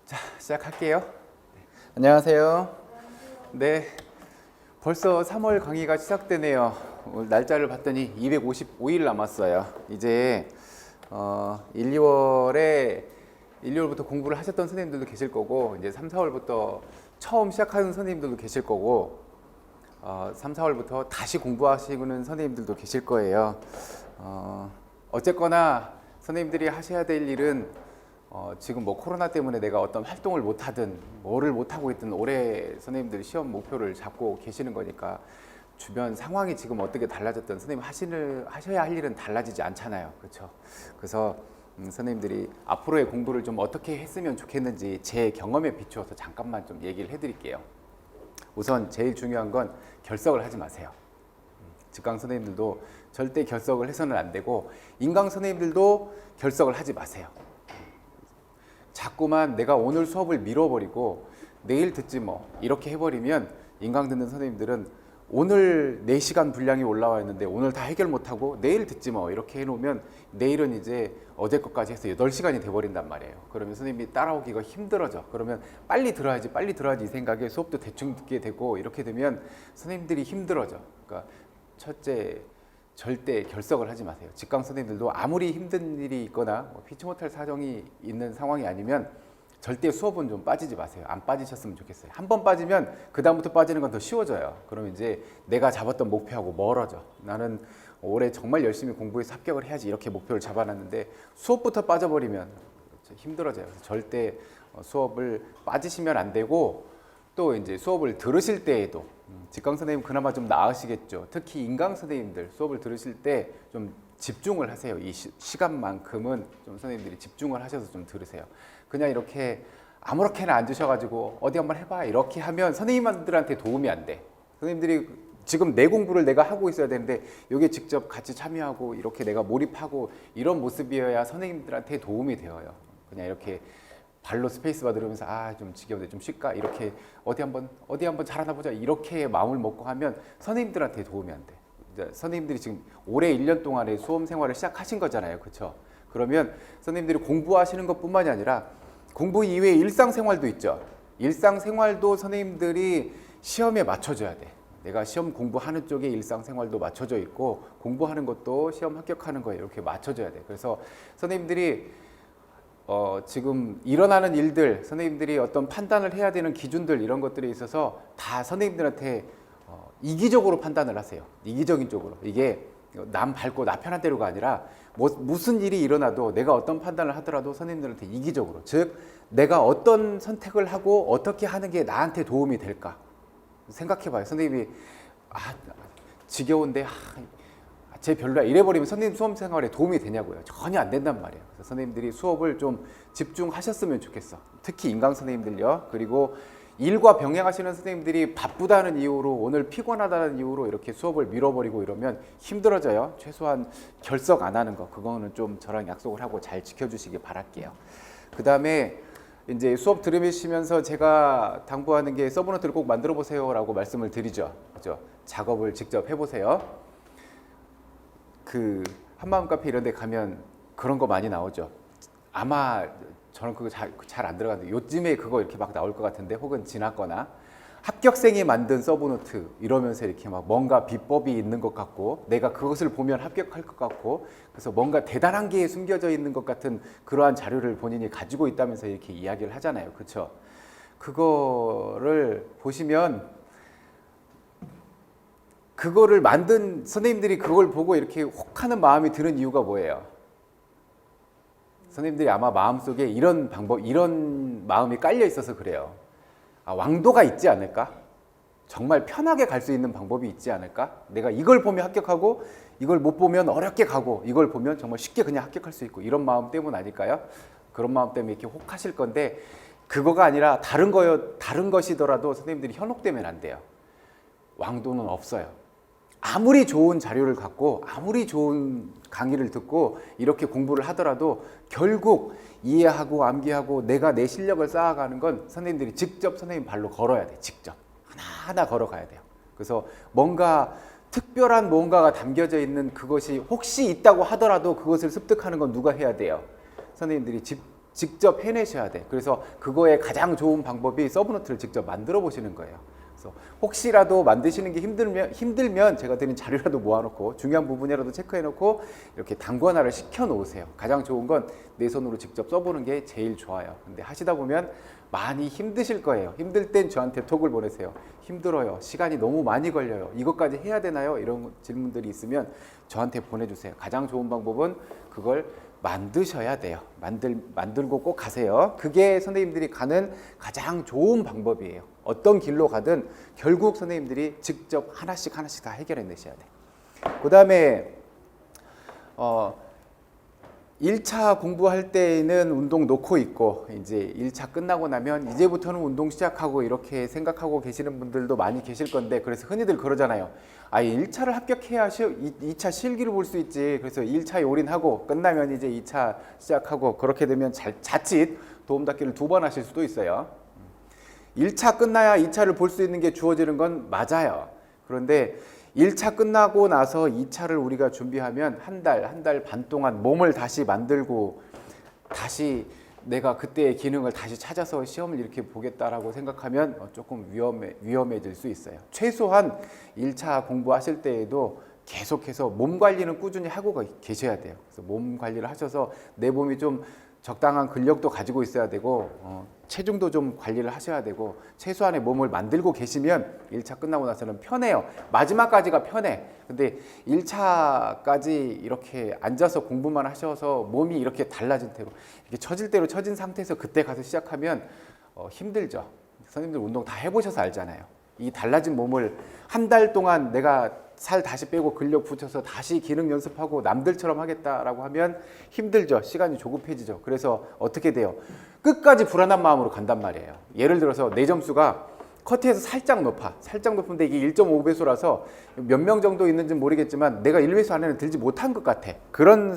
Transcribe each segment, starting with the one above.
자, 시작할게요. 안녕하세요. 네, 벌써 3월 강의가 시작되네요. 오늘 날짜를 봤더니 255일 남았어요. 이제 1, 2월부터 공부를 하셨던 선생님들도 계실 거고, 이제 3, 4월부터 처음 시작하는 선생님들도 계실 거고, 3, 4월부터 다시 공부하시는 선생님들도 계실 거예요. 어쨌거나 선생님들이 하셔야 될 일은 지금 뭐 코로나 때문에 내가 어떤 활동을 못하든 뭐를 못하고 있든 올해 선생님들 시험 목표를 잡고 계시는 거니까 주변 상황이 지금 어떻게 달라졌든 선생님 하셔야 할 일은 달라지지 않잖아요. 그렇죠? 그래서 선생님들이 앞으로의 공부를 좀 어떻게 했으면 좋겠는지 제 경험에 비추어서 잠깐만 좀 얘기를 해드릴게요. 우선 제일 중요한 건 결석을 하지 마세요. 직강 선생님들도 절대 결석을 해서는 안 되고 인강 선생님들도 결석을 하지 마세요. 자꾸만 내가 오늘 수업을 미뤄버리고 내일 듣지 뭐 이렇게 해버리면 인강 듣는 선생님들은 오늘 4시간 분량이 올라와 있는데 오늘 다 해결 못하고 내일 듣지 뭐 이렇게 해놓으면 내일은 이제 어제 것까지 해서 8시간이 돼버린단 말이에요. 그러면 선생님이 따라오기가 힘들어져. 그러면 빨리 들어야지 이 생각에 수업도 대충 듣게 되고 이렇게 되면 선생님들이 힘들어져. 그러니까 첫째, 절대 결석을 하지 마세요. 직강 선생님들도 아무리 힘든 일이 있거나 피치 못할 사정이 있는 상황이 아니면 절대 수업은 좀 빠지지 마세요. 안 빠지셨으면 좋겠어요. 한 번 빠지면 그 다음부터 빠지는 건 더 쉬워져요. 그러면 이제 내가 잡았던 목표하고 멀어져. 나는 올해 정말 열심히 공부해서 합격을 해야지 이렇게 목표를 잡아놨는데 수업부터 빠져버리면 힘들어져요. 그래서 절대 수업을 빠지시면 안 되고 또 이제 수업을 들으실 때에도 직강 선생님 그나마 좀 나으시겠죠. 특히 인강 선생님들 수업을 들으실 때 좀 집중을 하세요. 이 시간만큼은 좀 선생님들이 집중을 하셔서 좀 들으세요. 그냥 이렇게 아무렇게나 앉으셔가지고 어디 한번 해봐 이렇게 하면 선생님들한테 도움이 안 돼. 선생님들이 지금 내 공부를 내가 하고 있어야 되는데 여기에 직접 같이 참여하고 이렇게 내가 몰입하고 이런 모습이어야 선생님들한테 도움이 되어요. 그냥 이렇게 발로 스페이스바 누르면서 좀 지겨운데 좀 쉴까 이렇게 어디 한번 잘하나 보자 이렇게 마음을 먹고 하면 선생님들한테 도움이 안 돼. 선생님들이 지금 올해 1년 동안의 수험 생활을 시작하신 거잖아요. 그렇죠? 그러면 선생님들이 공부하시는 것뿐만이 아니라 공부 이외에 일상생활도 있죠. 일상생활도 선생님들이 시험에 맞춰줘야 돼. 내가 시험 공부하는 쪽에 일상생활도 맞춰져 있고 공부하는 것도 시험 합격하는 거에 이렇게 맞춰줘야 돼. 그래서 선생님들이 지금 일어나는 일들, 선생님들이 어떤 판단을 해야 되는 기준들 이런 것들에 있어서 다 선생님들한테 이기적으로 판단을 하세요. 이기적인 쪽으로. 이게 남 밟고 나 편한 대로가 아니라 무슨 일이 일어나도 내가 어떤 판단을 하더라도 선생님들한테 이기적으로. 즉 내가 어떤 선택을 하고 어떻게 하는 게 나한테 도움이 될까 생각해봐요. 선생님이 지겨운데 쟤 별로야 이래버리면 선생님 수업 생활에 도움이 되냐고요. 전혀 안 된단 말이에요. 그래서 선생님들이 수업을 좀 집중하셨으면 좋겠어. 특히 인강 선생님들요. 그리고 일과 병행하시는 선생님들이 바쁘다는 이유로 오늘 피곤하다는 이유로 이렇게 수업을 밀어버리고 이러면 힘들어져요. 최소한 결석 안 하는 거 그거는 좀 저랑 약속을 하고 잘 지켜주시기 바랄게요. 그 다음에 이제 수업 들으시면서 제가 당부하는 게 서브노트를 꼭 만들어 보세요라고 말씀을 드리죠. 그죠? 작업을 직접 해보세요. 그 한마음 카페 이런 데 가면 그런 거 많이 나오죠. 아마 저는 그거 잘 안 들어가는데 요즘에 그거 이렇게 막 나올 것 같은데 혹은 지났거나 합격생이 만든 서브노트 이러면서 이렇게 막 뭔가 비법이 있는 것 같고 내가 그것을 보면 합격할 것 같고 그래서 뭔가 대단한 게 숨겨져 있는 것 같은 그러한 자료를 본인이 가지고 있다면서 이렇게 이야기를 하잖아요. 그렇죠? 그거를 보시면 그거를 만든 선생님들이 그걸 보고 이렇게 혹하는 마음이 드는 이유가 뭐예요? 선생님들이 아마 마음속에 이런 마음이 깔려 있어서 그래요. 왕도가 있지 않을까? 정말 편하게 갈 수 있는 방법이 있지 않을까? 내가 이걸 보면 합격하고 이걸 못 보면 어렵게 가고 이걸 보면 정말 쉽게 그냥 합격할 수 있고 이런 마음 때문 아닐까요? 그런 마음 때문에 이렇게 혹하실 건데 그거가 아니라 다른 것이더라도 선생님들이 현혹되면 안 돼요. 왕도는 없어요. 아무리 좋은 자료를 갖고 아무리 좋은 강의를 듣고 이렇게 공부를 하더라도 결국 이해하고 암기하고 내가 내 실력을 쌓아가는 건 선생님들이 직접 선생님 발로 걸어야 돼. 직접 하나하나 걸어가야 돼요. 그래서 뭔가 특별한 뭔가가 담겨져 있는 그것이 혹시 있다고 하더라도 그것을 습득하는 건 누가 해야 돼요? 선생님들이 직접 해내셔야 돼. 그래서 그거에 가장 좋은 방법이 서브노트를 직접 만들어 보시는 거예요. 그래서 혹시라도 만드시는 게 힘들면 제가 드린 자료라도 모아놓고 중요한 부분이라도 체크해놓고 이렇게 단권화를 시켜놓으세요. 가장 좋은 건 내 손으로 직접 써보는 게 제일 좋아요. 근데 하시다 보면 많이 힘드실 거예요. 힘들 땐 저한테 톡을 보내세요. 힘들어요. 시간이 너무 많이 걸려요. 이것까지 해야 되나요? 이런 질문들이 있으면 저한테 보내주세요. 가장 좋은 방법은 그걸 만드셔야 돼요. 만들고 꼭 가세요. 그게 선생님들이 가는 가장 좋은 방법이에요. 어떤 길로 가든 결국 선생님들이 직접 하나씩 다 해결해내셔야 돼요. 그 다음에 1차 공부할 때는 운동 놓고 있고 이제 1차 끝나고 나면 이제부터는 운동 시작하고 이렇게 생각하고 계시는 분들도 많이 계실 건데, 그래서 흔히들 그러잖아요. 1차를 합격해야 2차 실기를 볼 수 있지. 그래서 1차에 올인하고 끝나면 이제 2차 시작하고, 그렇게 되면 자칫 도움닫기를 2번 하실 수도 있어요. 1차 끝나야 2차를 볼 수 있는 게 주어지는 건 맞아요. 그런데 1차 끝나고 나서 2차를 우리가 준비하면 한 달 반 동안 몸을 다시 만들고 다시 내가 그때의 기능을 다시 찾아서 시험을 이렇게 보겠다라고 생각하면 조금 위험해질 수 있어요. 최소한 1차 공부하실 때에도 계속해서 몸 관리는 꾸준히 하고 계셔야 돼요. 그래서 몸 관리를 하셔서 내 몸이 좀 적당한 근력도 가지고 있어야 되고 체중도 좀 관리를 하셔야 되고, 최소한의 몸을 만들고 계시면 1차 끝나고 나서는 편해요. 마지막까지가 편해. 근데 1차까지 이렇게 앉아서 공부만 하셔서 몸이 이렇게 달라진 대로 이렇게 처질 대로 처진 상태에서 그때 가서 시작하면 힘들죠. 선생님들 운동 다 해보셔서 알잖아요. 이 달라진 몸을 한 달 동안 내가 살 다시 빼고 근력 붙여서 다시 기능 연습하고 남들처럼 하겠다라고 하면 힘들죠. 시간이 조급해지죠. 그래서 어떻게 돼요? 끝까지 불안한 마음으로 간단 말이에요. 예를 들어서 내 점수가 커트에서 살짝 높은데 이게 1.5배수라서 몇 명 정도 있는지는 모르겠지만 내가 1배수 안에는 들지 못한 것 같아. 그런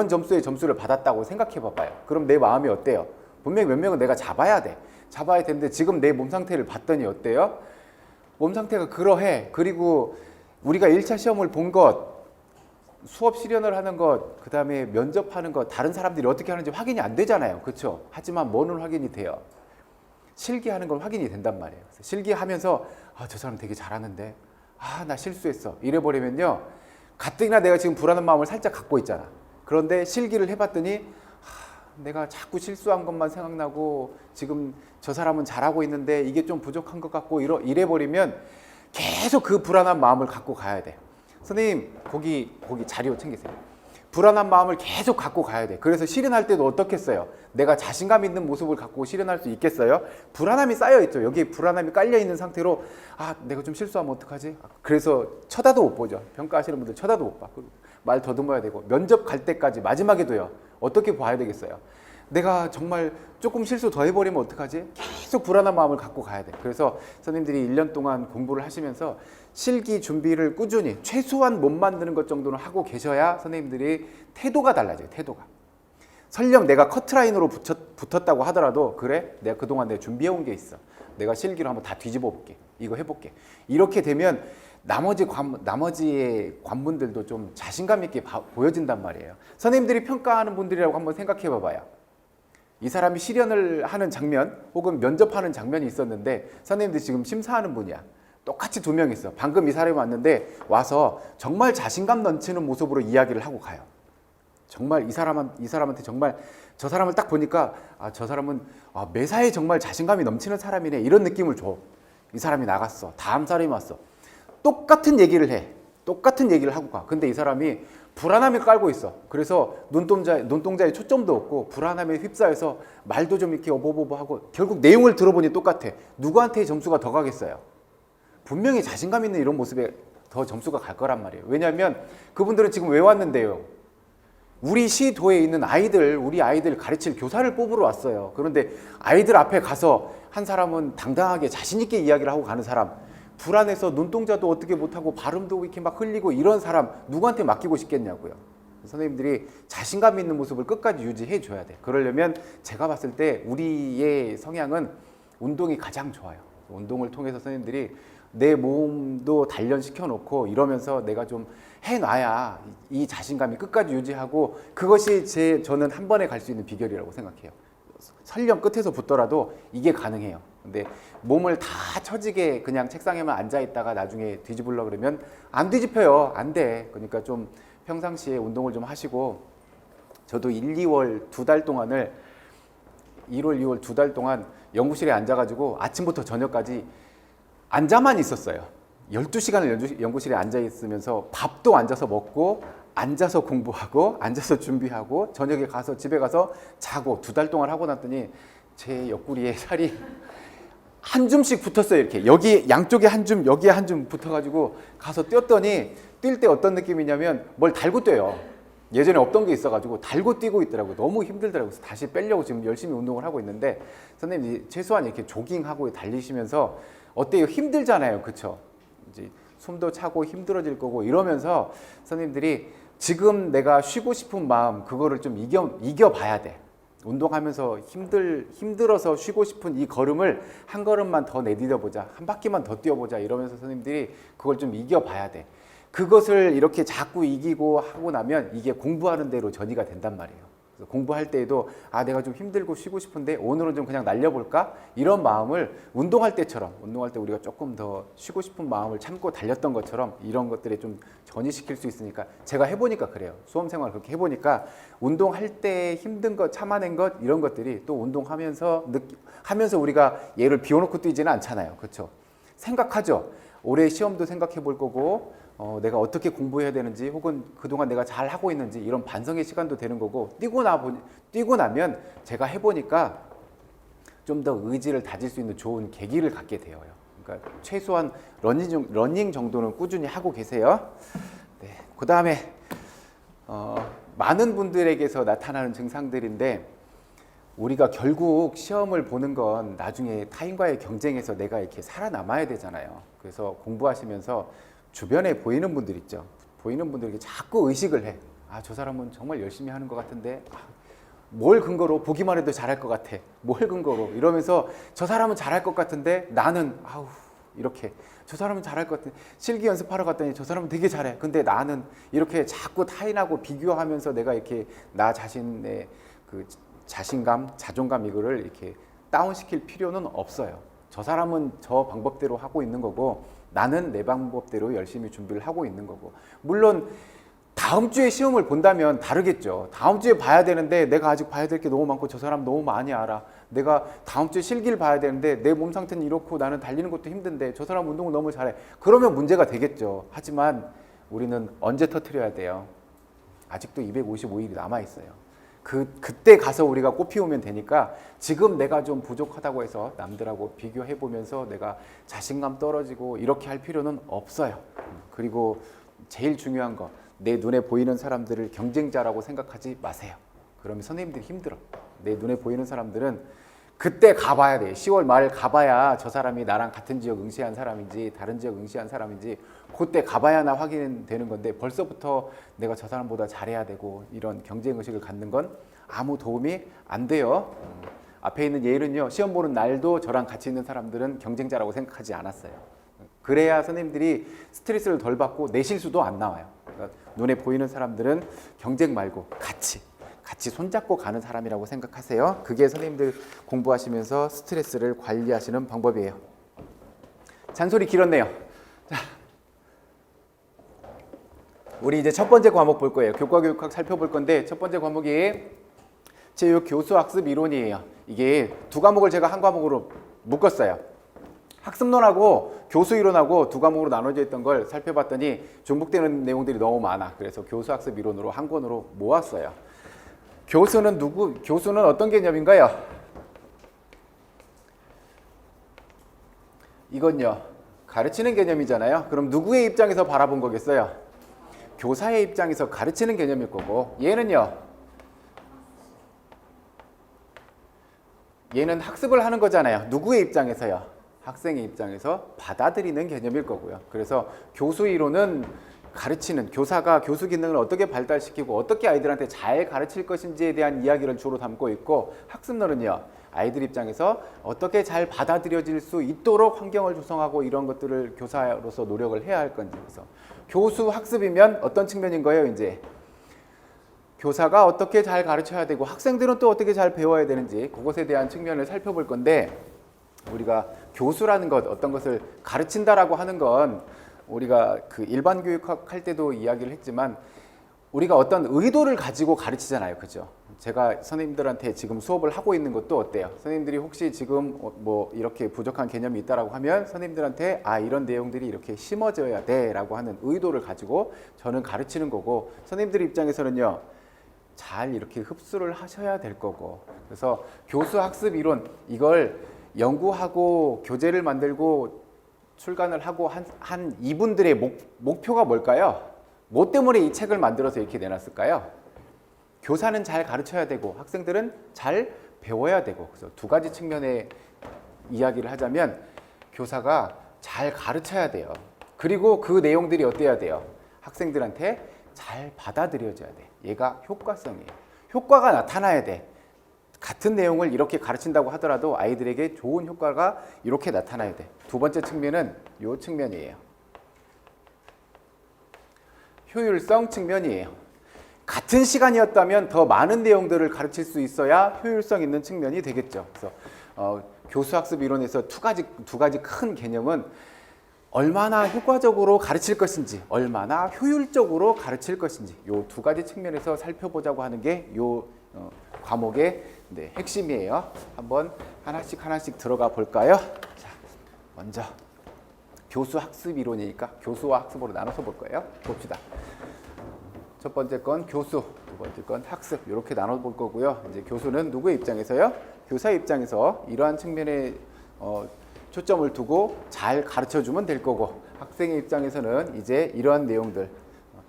점수의 점수를 받았다고 생각해 봐봐요. 그럼 내 마음이 어때요? 분명히 몇 명은 내가 잡아야 되는데 지금 내 몸 상태를 봤더니 어때요? 몸 상태가 그러해. 그리고 우리가 1차 시험을 본 것, 수업 실현을 하는 것, 그 다음에 면접하는 것, 다른 사람들이 어떻게 하는지 확인이 안 되잖아요. 그렇죠? 하지만 뭐는 확인이 돼요? 실기하는 건 확인이 된단 말이에요. 그래서 실기하면서 저 사람 되게 잘하는데 나 실수했어. 이래버리면요, 가뜩이나 내가 지금 불안한 마음을 살짝 갖고 있잖아. 그런데 실기를 해봤더니 내가 자꾸 실수한 것만 생각나고 지금 저 사람은 잘하고 있는데 이게 좀 부족한 것 같고 이래버리면 계속 그 불안한 마음을 갖고 가야 돼. 선생님 거기 자료 챙기세요. 불안한 마음을 계속 갖고 가야 돼. 그래서 실현할 때도 어떻겠어요? 내가 자신감 있는 모습을 갖고 실현할 수 있겠어요? 불안함이 쌓여있죠. 여기에 불안함이 깔려있는 상태로 내가 좀 실수하면 어떡하지? 그래서 쳐다도 못 보죠. 평가하시는 분들 쳐다도 못 봐. 말 더듬어야 되고, 면접 갈 때까지 마지막에도요. 어떻게 봐야 되겠어요? 내가 정말 조금 실수 더 해버리면 어떡하지? 계속 불안한 마음을 갖고 가야 돼. 그래서 선생님들이 1년 동안 공부를 하시면서 실기 준비를 꾸준히 최소한 못 만드는 것 정도는 하고 계셔야 선생님들이 태도가 달라져요. 태도가. 설령 내가 커트라인으로 붙었다고 하더라도, 그래? 내가 그동안 내가 준비해온 게 있어. 내가 실기로 한번 다 뒤집어 볼게. 이거 해볼게. 이렇게 되면 나머지의 관문들도 좀 자신감 있게 보여진단 말이에요. 선생님들이 평가하는 분들이라고 한번 생각해 봐봐요. 이 사람이 실현을 하는 장면 혹은 면접하는 장면이 있었는데 선생님들이 지금 심사하는 분이야. 똑같이 2명 있어. 방금 이 사람이 왔는데 와서 정말 자신감 넘치는 모습으로 이야기를 하고 가요. 정말 이 사람한테 정말 저 사람을 딱 보니까 저 사람은 매사에 정말 자신감이 넘치는 사람이네, 이런 느낌을 줘. 이 사람이 나갔어. 다음 사람이 왔어. 똑같은 얘기를 해. 똑같은 얘기를 하고 가. 근데 이 사람이 불안함이 깔고 있어. 그래서 눈동자에 초점도 없고 불안함에 휩싸여서 말도 좀 이렇게 어버버버하고 결국 내용을 들어보니 똑같아. 누구한테 점수가 더 가겠어요? 분명히 자신감 있는 이런 모습에 더 점수가 갈 거란 말이에요. 왜냐하면 그분들은 지금 왜 왔는데요? 우리 시도에 있는 우리 아이들 가르칠 교사를 뽑으러 왔어요. 그런데 아이들 앞에 가서 한 사람은 당당하게 자신 있게 이야기를 하고 가는 사람, 불안해서 눈동자도 어떻게 못하고 발음도 이렇게 막 흘리고 이런 사람 누구한테 맡기고 싶겠냐고요. 선생님들이 자신감 있는 모습을 끝까지 유지해 줘야 돼. 그러려면 제가 봤을 때 우리의 성향은 운동이 가장 좋아요. 운동을 통해서 선생님들이 내 몸도 단련시켜 놓고 이러면서 내가 좀 해놔야 이 자신감이 끝까지 유지하고, 그것이 저는 한 번에 갈 수 있는 비결이라고 생각해요. 설령 끝에서 붙더라도 이게 가능해요. 근데 몸을 다 처지게 그냥 책상에만 앉아 있다가 나중에 뒤집으려 그러면 안 뒤집혀요. 안 돼. 그러니까 좀 평상시에 운동을 좀 하시고, 저도 1, 2월 2달 동안을 1월, 2월 2달 동안 연구실에 앉아가지고 아침부터 저녁까지 앉아만 있었어요. 12시간을 연구실에 앉아 있으면서 밥도 앉아서 먹고, 앉아서 공부하고, 앉아서 준비하고, 저녁에 가서 집에 가서 자고 2달 동안 하고 났더니 제 옆구리에 살이 한 줌씩 붙었어요. 이렇게 여기 양쪽에 한 줌, 여기에 한 줌 붙어가지고 가서 뛰었더니, 뛸 때 어떤 느낌이냐면 뭘 달고 뛰어요. 예전에 없던 게 있어가지고 달고 뛰고 있더라고요. 너무 힘들더라고요. 그래서 다시 빼려고 지금 열심히 운동을 하고 있는데, 선생님 최소한 이렇게 조깅하고 달리시면서 어때요? 힘들잖아요, 그렇죠? 이제 숨도 차고 힘들어질 거고 이러면서 선생님들이 지금 내가 쉬고 싶은 마음, 그거를 좀 이겨봐야 돼. 운동하면서 힘들어서 쉬고 싶은 이 걸음을 한 걸음만 더 내디뎌보자, 한 바퀴만 더 뛰어보자, 이러면서 선생님들이 그걸 좀 이겨봐야 돼. 그것을 이렇게 자꾸 이기고 하고 나면 이게 공부하는 대로 전이가 된단 말이에요. 그래서 공부할 때에도 내가 좀 힘들고 쉬고 싶은데 오늘은 좀 그냥 날려볼까? 이런 마음을 운동할 때처럼, 운동할 때 우리가 조금 더 쉬고 싶은 마음을 참고 달렸던 것처럼 이런 것들에 좀 전이시킬 수 있으니까, 제가 해보니까 그래요. 수험생활 그렇게 해보니까 운동할 때 힘든 것, 참아낸 것, 이런 것들이 또 운동하면서 하면서 우리가 얘를 비워놓고 뛰지는 않잖아요. 그렇죠? 생각하죠. 올해 시험도 생각해 볼 거고, 내가 어떻게 공부해야 되는지, 혹은 그동안 내가 잘 하고 있는지, 이런 반성의 시간도 되는 거고, 뛰고 나면 제가 해보니까 좀 더 의지를 다질 수 있는 좋은 계기를 갖게 되어요. 그러니까 최소한 러닝 정도는 꾸준히 하고 계세요. 네, 그 다음에 많은 분들에게서 나타나는 증상들인데, 우리가 결국 시험을 보는 건 나중에 타인과의 경쟁에서 내가 이렇게 살아남아야 되잖아요. 그래서 공부하시면서 주변에 보이는 분들 있죠. 보이는 분들에게 자꾸 의식을 해. 저 사람은 정말 열심히 하는 것 같은데, 뭘 근거로? 보기만 해도 잘할 것 같아. 뭘 근거로? 이러면서 저 사람은 잘할 것 같은데 나는 이렇게. 저 사람은 잘할 것 같은데, 실기 연습하러 갔더니 저 사람은 되게 잘해. 근데 나는 이렇게 자꾸 타인하고 비교하면서 내가 이렇게 나 자신의 그 자신감, 자존감, 이거를 이렇게 다운시킬 필요는 없어요. 저 사람은 저 방법대로 하고 있는 거고, 나는 내 방법대로 열심히 준비를 하고 있는 거고. 물론 다음 주에 시험을 본다면 다르겠죠. 다음 주에 봐야 되는데 내가 아직 봐야 될 게 너무 많고 저 사람 너무 많이 알아. 내가 다음 주에 실기를 봐야 되는데 내 몸 상태는 이렇고 나는 달리는 것도 힘든데 저 사람 운동을 너무 잘해. 그러면 문제가 되겠죠. 하지만 우리는 언제 터뜨려야 돼요? 아직도 255일이 남아있어요. 그때 가서 우리가 꽃피우면 되니까, 지금 내가 좀 부족하다고 해서 남들하고 비교해보면서 내가 자신감 떨어지고 이렇게 할 필요는 없어요. 그리고 제일 중요한 거, 내 눈에 보이는 사람들을 경쟁자라고 생각하지 마세요. 그러면 선생님들이 힘들어. 내 눈에 보이는 사람들은 그때 가봐야 돼. 10월 말 가봐야 저 사람이 나랑 같은 지역 응시한 사람인지 다른 지역 응시한 사람인지 그때 가봐야나 확인되는 건데, 벌써부터 내가 저 사람보다 잘해야 되고 이런 경쟁의식을 갖는 건 아무 도움이 안 돼요. 앞에 있는 예은요, 시험 보는 날도 저랑 같이 있는 사람들은 경쟁자라고 생각하지 않았어요. 그래야 선생님들이 스트레스를 덜 받고 내 실수도 안 나와요. 그러니까 눈에 보이는 사람들은 경쟁 말고 같이 손잡고 가는 사람이라고 생각하세요. 그게 선생님들 공부하시면서 스트레스를 관리하시는 방법이에요. 잔소리 길었네요. 자, 우리 이제 첫 번째 과목 볼 거예요. 교과교육학 살펴볼 건데, 첫 번째 과목이 제6 교수학습 이론이에요. 이게 두 과목을 제가 한 과목으로 묶었어요. 학습론하고 교수이론하고 두 과목으로 나눠져 있던 걸 살펴봤더니 중복되는 내용들이 너무 많아. 그래서 교수학습 이론으로 한 권으로 모았어요. 교수는 누구? 교수는 어떤 개념인가요? 이건요, 가르치는 개념이잖아요. 그럼 누구의 입장에서 바라본 거겠어요? 교사의 입장에서 가르치는 개념일 거고, 얘는 학습을 하는 거잖아요. 누구의 입장에서요? 학생의 입장에서 받아들이는 개념일 거고요. 그래서 교수 이론은 가르치는, 교사가 교수 기능을 어떻게 발달시키고 어떻게 아이들한테 잘 가르칠 것인지에 대한 이야기를 주로 담고 있고, 학습론은요, 아이들 입장에서 어떻게 잘 받아들여질 수 있도록 환경을 조성하고 이런 것들을 교사로서 노력을 해야 할 건지. 그래서 교수 학습이면 어떤 측면인 거예요? 이제 교사가 어떻게 잘 가르쳐야 되고 학생들은 또 어떻게 잘 배워야 되는지 그것에 대한 측면을 살펴볼 건데, 우리가 교수라는 것, 어떤 것을 가르친다라고 하는 건 우리가 그 일반 교육학 할 때도 이야기를 했지만 우리가 어떤 의도를 가지고 가르치잖아요. 그죠? 제가 선생님들한테 지금 수업을 하고 있는 것도 어때요? 선생님들이 혹시 지금 뭐 이렇게 부족한 개념이 있다라고 하면 선생님들한테 이런 내용들이 이렇게 심어져야 돼라고 하는 의도를 가지고 저는 가르치는 거고, 선생님들 입장에서는요, 잘 이렇게 흡수를 하셔야 될 거고. 그래서 교수 학습 이론, 이걸 연구하고 교재를 만들고 출간을 하고 한 이분들의 목표가 뭘까요? 뭐 때문에 이 책을 만들어서 이렇게 내놨을까요? 교사는 잘 가르쳐야 되고 학생들은 잘 배워야 되고. 그래서 두 가지 측면의 이야기를 하자면, 교사가 잘 가르쳐야 돼요. 그리고 그 내용들이 어때야 돼요? 학생들한테 잘 받아들여져야 돼. 얘가 효과성이에요. 효과가 나타나야 돼. 같은 내용을 이렇게 가르친다고 하더라도 아이들에게 좋은 효과가 이렇게 나타나야 돼. 두 번째 측면은 이 측면이에요. 효율성 측면이에요. 같은 시간이었다면 더 많은 내용들을 가르칠 수 있어야 효율성 있는 측면이 되겠죠. 그래서 교수학습 이론에서 두 가지 큰 개념은 얼마나 효과적으로 가르칠 것인지, 얼마나 효율적으로 가르칠 것인지, 이 두 가지 측면에서 살펴보자고 하는 게 이 과목의 핵심이에요. 한번 하나씩 들어가 볼까요? 자, 먼저 교수 학습 이론이니까 교수와 학습으로 나눠서 볼 거예요. 봅시다. 첫 번째 건 교수, 두 번째 건 학습, 이렇게 나눠 볼 거고요. 이제 교수는 누구의 입장에서요? 교사의 입장에서 이러한 측면에 초점을 두고 잘 가르쳐 주면 될 거고, 학생의 입장에서는 이제 이러한 내용들,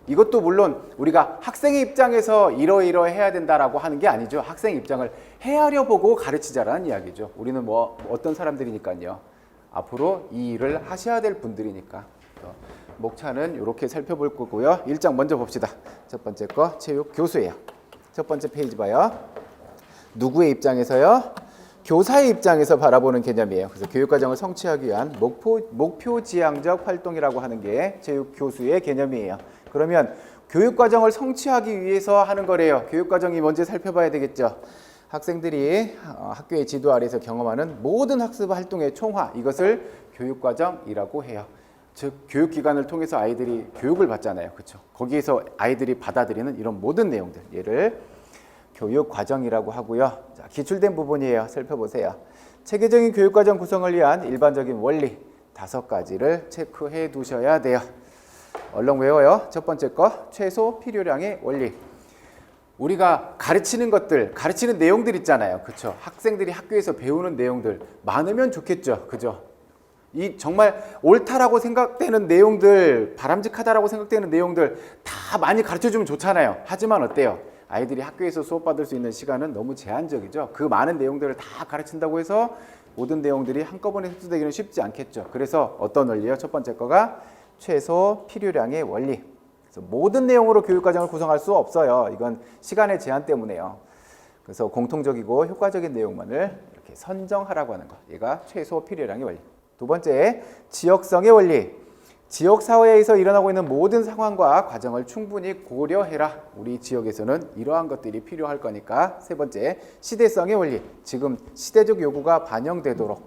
이것도 물론 우리가 학생의 입장에서 이러해야 된다라고 하는 게 아니죠. 학생의 입장을 헤아려 보고 가르치자라는 이야기죠. 우리는 뭐 어떤 사람들이니까요. 앞으로 이 일을 하셔야 될 분들이니까. 목차는 이렇게 살펴볼 거고요. 1장 먼저 봅시다. 첫 번째 거 체육 교수예요. 첫 번째 페이지 봐요. 누구의 입장에서요? 교사의 입장에서 바라보는 개념이에요. 그래서 교육과정을 성취하기 위한 목표지향적 활동이라고 하는 게 체육 교수의 개념이에요. 그러면 교육과정을 성취하기 위해서 하는 거래요. 교육과정이 뭔지 살펴봐야 되겠죠. 학생들이 학교의 지도 아래에서 경험하는 모든 학습 활동의 총화, 이것을 교육과정이라고 해요. 즉 교육기관을 통해서 아이들이 교육을 받잖아요. 그렇죠? 거기에서 아이들이 받아들이는 이런 모든 내용들, 얘를 교육과정이라고 하고요. 자, 기출된 부분이에요. 살펴보세요. 체계적인 교육과정 구성을 위한 일반적인 원리 5가지를 체크해 두셔야 돼요. 얼른 외워요. 첫 번째 거 최소 필요량의 원리. 우리가 가르치는 것들, 가르치는 내용들 있잖아요. 그렇죠? 학생들이 학교에서 배우는 내용들 많으면 좋겠죠. 그죠? 이 정말 옳다라고 생각되는 내용들, 바람직하다라고 생각되는 내용들 다 많이 가르쳐주면 좋잖아요. 하지만 어때요? 아이들이 학교에서 수업받을 수 있는 시간은 너무 제한적이죠. 그 많은 내용들을 다 가르친다고 해서 모든 내용들이 한꺼번에 흡수되기는 쉽지 않겠죠. 그래서 어떤 원리요? 첫 번째 거가 최소 필요량의 원리. 그래서 모든 내용으로 교육과정을 구성할 수 없어요. 이건 시간의 제한 때문에요. 그래서 공통적이고 효과적인 내용만을 이렇게 선정하라고 하는 거. 얘가 최소 필요량의 원리. 두 번째, 지역성의 원리. 지역사회에서 일어나고 있는 모든 상황과 과정을 충분히 고려해라. 우리 지역에서는 이러한 것들이 필요할 거니까. 세 번째, 시대성의 원리. 지금 시대적 요구가 반영되도록.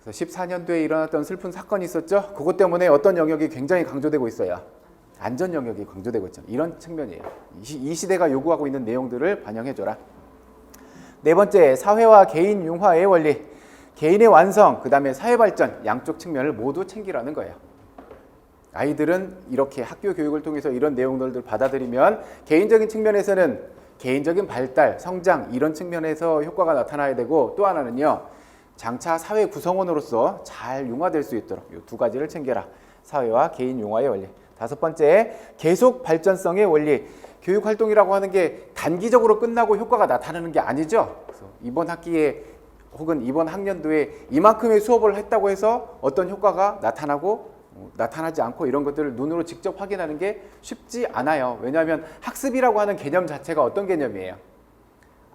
그래서 14년도에 일어났던 슬픈 사건이 있었죠. 그것 때문에 어떤 영역이 굉장히 강조되고 있어요. 안전 영역이 강조되고 있죠. 이런 측면이에요. 이 시대가 요구하고 있는 내용들을 반영해줘라. 네 번째, 사회와 개인 융화의 원리. 개인의 완성, 그 다음에 사회 발전, 양쪽 측면을 모두 챙기라는 거예요. 아이들은 이렇게 학교 교육을 통해서 이런 내용들을 받아들이면 개인적인 측면에서는 개인적인 발달, 성장 이런 측면에서 효과가 나타나야 되고, 또 하나는요, 장차 사회 구성원으로서 잘 융화될 수 있도록 이 두 가지를 챙겨라. 사회와 개인 융화의 원리. 다섯 번째, 계속 발전성의 원리. 교육 활동이라고 하는 게 단기적으로 끝나고 효과가 나타나는 게 아니죠. 그래서 이번 학기에 혹은 이번 학년도에 이만큼의 수업을 했다고 해서 어떤 효과가 나타나고 나타나지 않고 이런 것들을 눈으로 직접 확인하는 게 쉽지 않아요. 왜냐하면 학습이라고 하는 개념 자체가 어떤 개념이에요?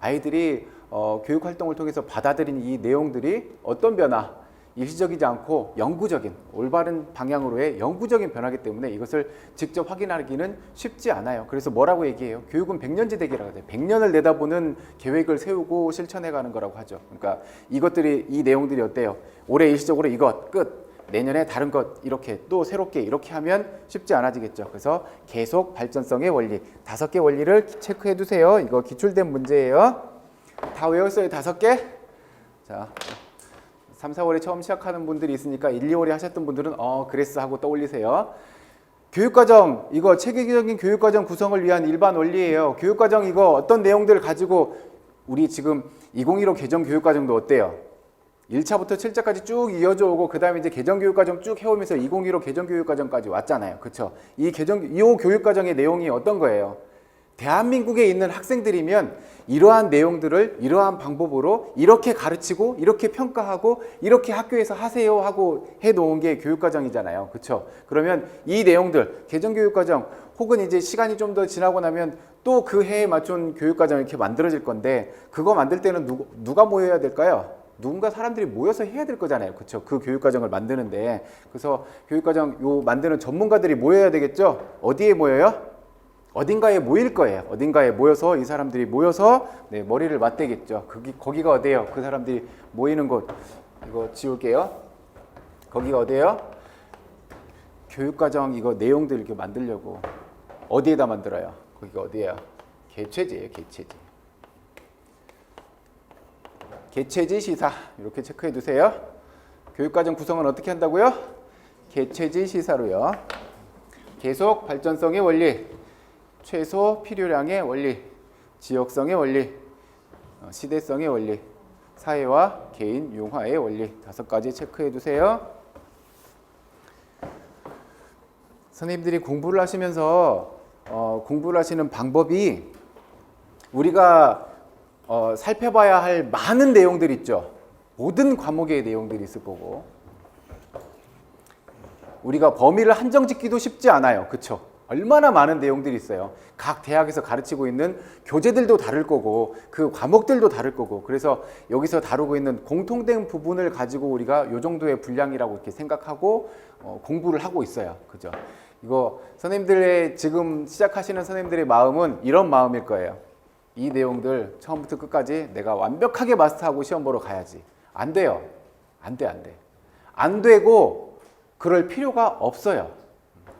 아이들이 교육활동을 통해서 받아들인 이 내용들이 어떤 변화, 일시적이지 않고 영구적인 올바른 방향으로의 영구적인 변화이기 때문에 이것을 직접 확인하기는 쉽지 않아요. 그래서 뭐라고 얘기해요? 교육은 100년지대기라고 하죠. 100년을 내다보는 계획을 세우고 실천해가는 거라고 하죠. 그러니까 이것들이 이 내용들이 어때요? 올해 일시적으로 이것 끝. 내년에 다른 것 이렇게 또 새롭게 이렇게 하면 쉽지 않아지겠죠. 그래서 계속 발전성의 원리 5개 원리를 체크해 두세요. 이거 기출된 문제예요. 다 외웠어요? 5개? 자, 3, 4월에 처음 시작하는 분들이 있으니까 1, 2월에 하셨던 분들은 그랬어 하고 떠올리세요. 교육과정 이거 체계적인 교육과정 구성을 위한 일반 원리예요. 교육과정 이거 어떤 내용들을 가지고 우리 지금 2015 개정 교육과정도 어때요? 1차부터 7차까지 쭉 이어져 오고 그 다음에 이제 개정교육과정 쭉 해오면서 2015 개정교육과정까지 왔잖아요. 그렇죠? 이 교육과정의 내용이 어떤 거예요? 대한민국에 있는 학생들이면 이러한 내용들을 이러한 방법으로 이렇게 가르치고 이렇게 평가하고 이렇게 학교에서 하세요 하고 해놓은 게 교육과정이잖아요. 그렇죠? 그러면 이 내용들 개정교육과정 혹은 이제 시간이 좀 더 지나고 나면 또 그 해에 맞춘 교육과정이 이렇게 만들어질 건데 그거 만들 때는 누가 모여야 될까요? 누군가 사람들이 모여서 해야 될 거잖아요. 그렇죠? 그 교육과정을 만드는데 그래서 교육과정 요 만드는 전문가들이 모여야 되겠죠? 어디에 모여요? 어딘가에 모일 거예요. 어딘가에 모여서 이 사람들이 모여서 머리를 맞대겠죠. 거기가 어디예요? 그 사람들이 모이는 곳. 이거 지울게요. 거기가 어디예요? 교육과정 이거 내용들 이렇게 만들려고 어디에다 만들어요? 거기가 어디예요? 개최지예요. 개최지. 개최지 시사 이렇게 체크해 두세요. 교육과정 구성은 어떻게 한다고요? 개최지 시사로요. 계속 발전성의 원리, 최소 필요량의 원리, 지역성의 원리, 시대성의 원리, 사회와 개인 융화의 원리 5가지 체크해 두세요. 선생님들이 공부를 하시면서 공부를 하시는 방법이 우리가 살펴봐야 할 많은 내용들 있죠. 모든 과목의 내용들이 있을 거고 우리가 범위를 한정짓기도 쉽지 않아요. 그렇죠? 얼마나 많은 내용들이 있어요. 각 대학에서 가르치고 있는 교재들도 다를 거고 그 과목들도 다를 거고 그래서 여기서 다루고 있는 공통된 부분을 가지고 우리가 요 정도의 분량이라고 이렇게 생각하고 공부를 하고 있어요. 그죠? 이거 선생님들의 지금 시작하시는 선생님들의 마음은 이런 마음일 거예요. 이 내용들 처음부터 끝까지 내가 완벽하게 마스터하고 시험 보러 가야지. 안 돼요. 안 돼, 안 돼. 안 되고 그럴 필요가 없어요.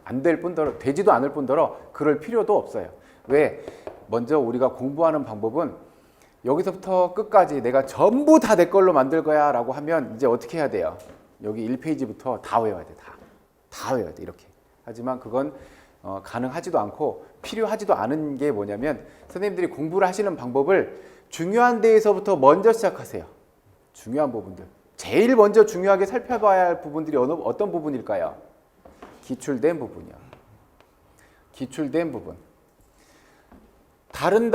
안 될 뿐더러 되지도 않을 뿐더러 그럴 필요도 없어요. 왜? 먼저 우리가 공부하는 방법은 여기서부터 끝까지 내가 전부 다 내 걸로 만들 거야 라고 하면 이제 어떻게 해야 돼요? 여기 1페이지부터 다 외워야 돼. 다 외워야 돼. 이렇게. 하지만 그건 가능하지도 않고 필요하지도 않은 게 뭐냐면 선생님들이 공부를 하시는 방법을 중요한 데에서부터 먼저 시작하세요. 중요한 부분들. 제일 먼저 중요하게 살펴봐야 할 부분들이 어떤 부분일까요? 기출된 부분이요. 기출된 부분. 다른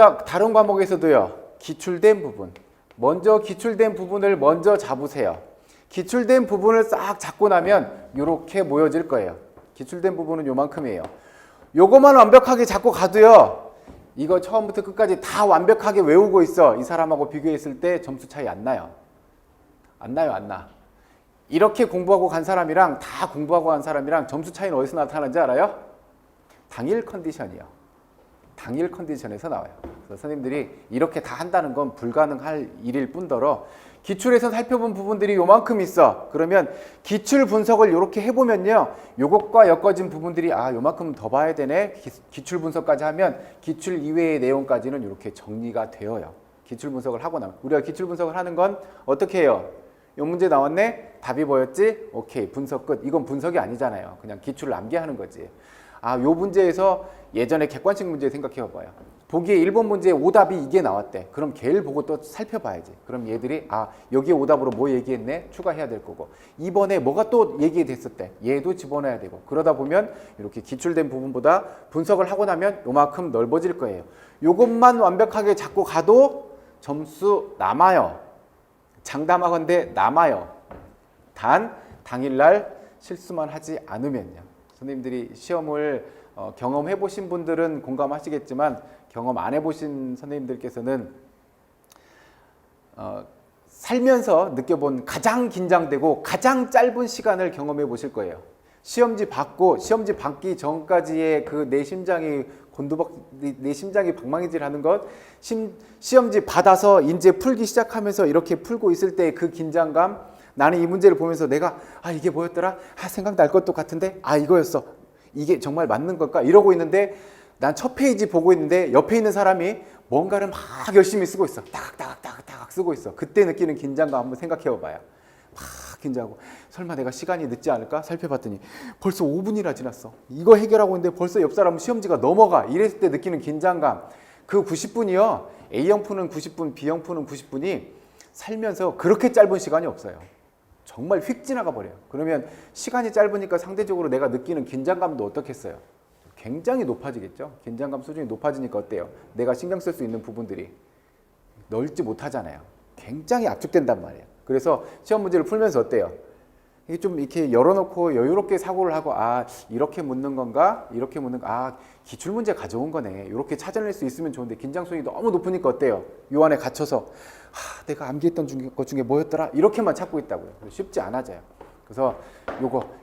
과목에서도요. 기출된 부분. 먼저 기출된 부분을 먼저 잡으세요. 기출된 부분을 싹 잡고 나면 이렇게 모여질 거예요. 기출된 부분은 요만큼이에요. 요것만 완벽하게 잡고 가도요. 이거 처음부터 끝까지 다 완벽하게 외우고 있어. 이 사람하고 비교했을 때 점수 차이 안 나요. 안 나요, 안 나. 이렇게 공부하고 간 사람이랑 다 공부하고 간 사람이랑 점수 차이는 어디서 나타나는지 알아요? 당일 컨디션이요. 당일 컨디션에서 나와요. 그래서 선생님들이 이렇게 다 한다는 건 불가능할 일일 뿐더러 기출에서 살펴본 부분들이 요만큼 있어. 그러면 기출 분석을 이렇게 해보면요. 요것과 엮어진 부분들이 요만큼 더 봐야 되네. 기출 분석까지 하면 기출 이외의 내용까지는 이렇게 정리가 되어요. 기출 분석을 하고 나면. 우리가 기출 분석을 하는 건 어떻게 해요? 요 문제 나왔네? 답이 뭐였지? 오케이, 분석 끝. 이건 분석이 아니잖아요. 그냥 기출을 암기하는 거지. 요 문제에서 예전에 객관식 문제 생각해 봐요. 보기에 1번 문제에 오답이 이게 나왔대. 그럼 걔를 보고 또 살펴봐야지. 그럼 얘들이 여기에 오답으로 뭐 얘기했네? 추가해야 될 거고. 2번에 뭐가 또 얘기됐었대. 얘도 집어넣어야 되고. 그러다 보면 이렇게 기출된 부분보다 분석을 하고 나면 요만큼 넓어질 거예요. 요것만 완벽하게 잡고 가도 점수 남아요. 장담하건대 남아요. 단 당일날 실수만 하지 않으면요. 선생님들이 시험을 경험해 보신 분들은 공감하시겠지만 경험 안 해보신 선생님들께서는 살면서 느껴본 가장 긴장되고 가장 짧은 시간을 경험해 보실 거예요. 시험지 받기 전까지의 그 내 심장이 내 심장이 방망이질하는 것, 시험지 받아서 이제 풀기 시작하면서 이렇게 풀고 있을 때 그 긴장감, 나는 이 문제를 보면서 내가 이게 뭐였더라? 생각날 것도 같은데 이거였어. 이게 정말 맞는 걸까? 이러고 있는데 난 첫 페이지 보고 있는데 옆에 있는 사람이 뭔가를 막 열심히 쓰고 있어. 따각따각따각따각 쓰고 있어. 그때 느끼는 긴장감 한번 생각해 봐요. 막 긴장하고 설마 내가 시간이 늦지 않을까? 살펴봤더니 벌써 5분이나 지났어. 이거 해결하고 있는데 벌써 옆 사람은 시험지가 넘어가. 이랬을 때 느끼는 긴장감. 그 90분이요. A형 푸는 90분, B형 푸는 90분이 살면서 그렇게 짧은 시간이 없어요. 정말 휙 지나가 버려요. 그러면 시간이 짧으니까 상대적으로 내가 느끼는 긴장감도 어떻겠어요? 굉장히 높아지겠죠. 긴장감 수준이 높아지니까 어때요? 내가 신경 쓸 수 있는 부분들이 넓지 못하잖아요. 굉장히 압축된단 말이에요. 그래서 시험 문제를 풀면서 어때요? 이게 좀 이렇게 열어놓고 여유롭게 사고를 하고 이렇게 묻는 건가? 이렇게 묻는 거 기출 문제 가져온 거네. 이렇게 찾아낼 수 있으면 좋은데 긴장성이 너무 높으니까 어때요? 요 안에 갇혀서 내가 암기했던 것 중에 뭐였더라? 이렇게만 찾고 있다고요. 쉽지 않아져요. 그래서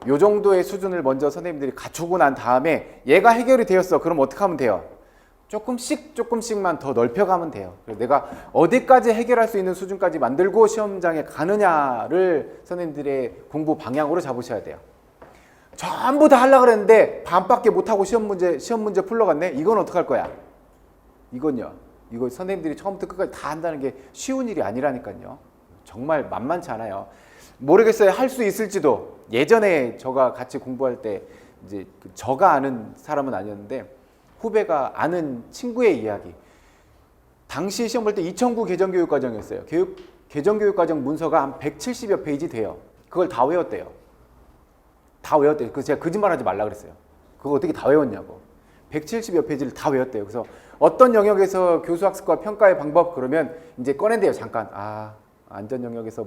요 정도의 수준을 먼저 선생님들이 갖추고 난 다음에 얘가 해결이 되었어. 그럼 어떻게 하면 돼요? 조금씩만 더 넓혀가면 돼요. 내가 어디까지 해결할 수 있는 수준까지 만들고 시험장에 가느냐를 선생님들의 공부 방향으로 잡으셔야 돼요. 전부 다 하려고 그랬는데 반밖에 못하고 시험 문제 풀러 갔네? 이건 어떡할 거야? 이거 선생님들이 처음부터 끝까지 다 한다는 게 쉬운 일이 아니라니까요. 정말 만만치 않아요. 모르겠어요. 할 수 있을지도. 예전에 저가 같이 공부할 때 이제 저가 아는 사람은 아니었는데 후배가 아는 친구의 이야기. 당시 시험 볼 때 2009 개정교육과정이었어요. 개정교육과정 문서가 한 170여 페이지 돼요. 그걸 다 외웠대요. 그래서 제가 거짓말하지 말라 그랬어요. 그거 어떻게 다 외웠냐고. 170여 페이지를 다 외웠대요. 그래서 어떤 영역에서 교수학습과 평가의 방법 그러면 이제 꺼낸대요. 잠깐. 안전 영역에서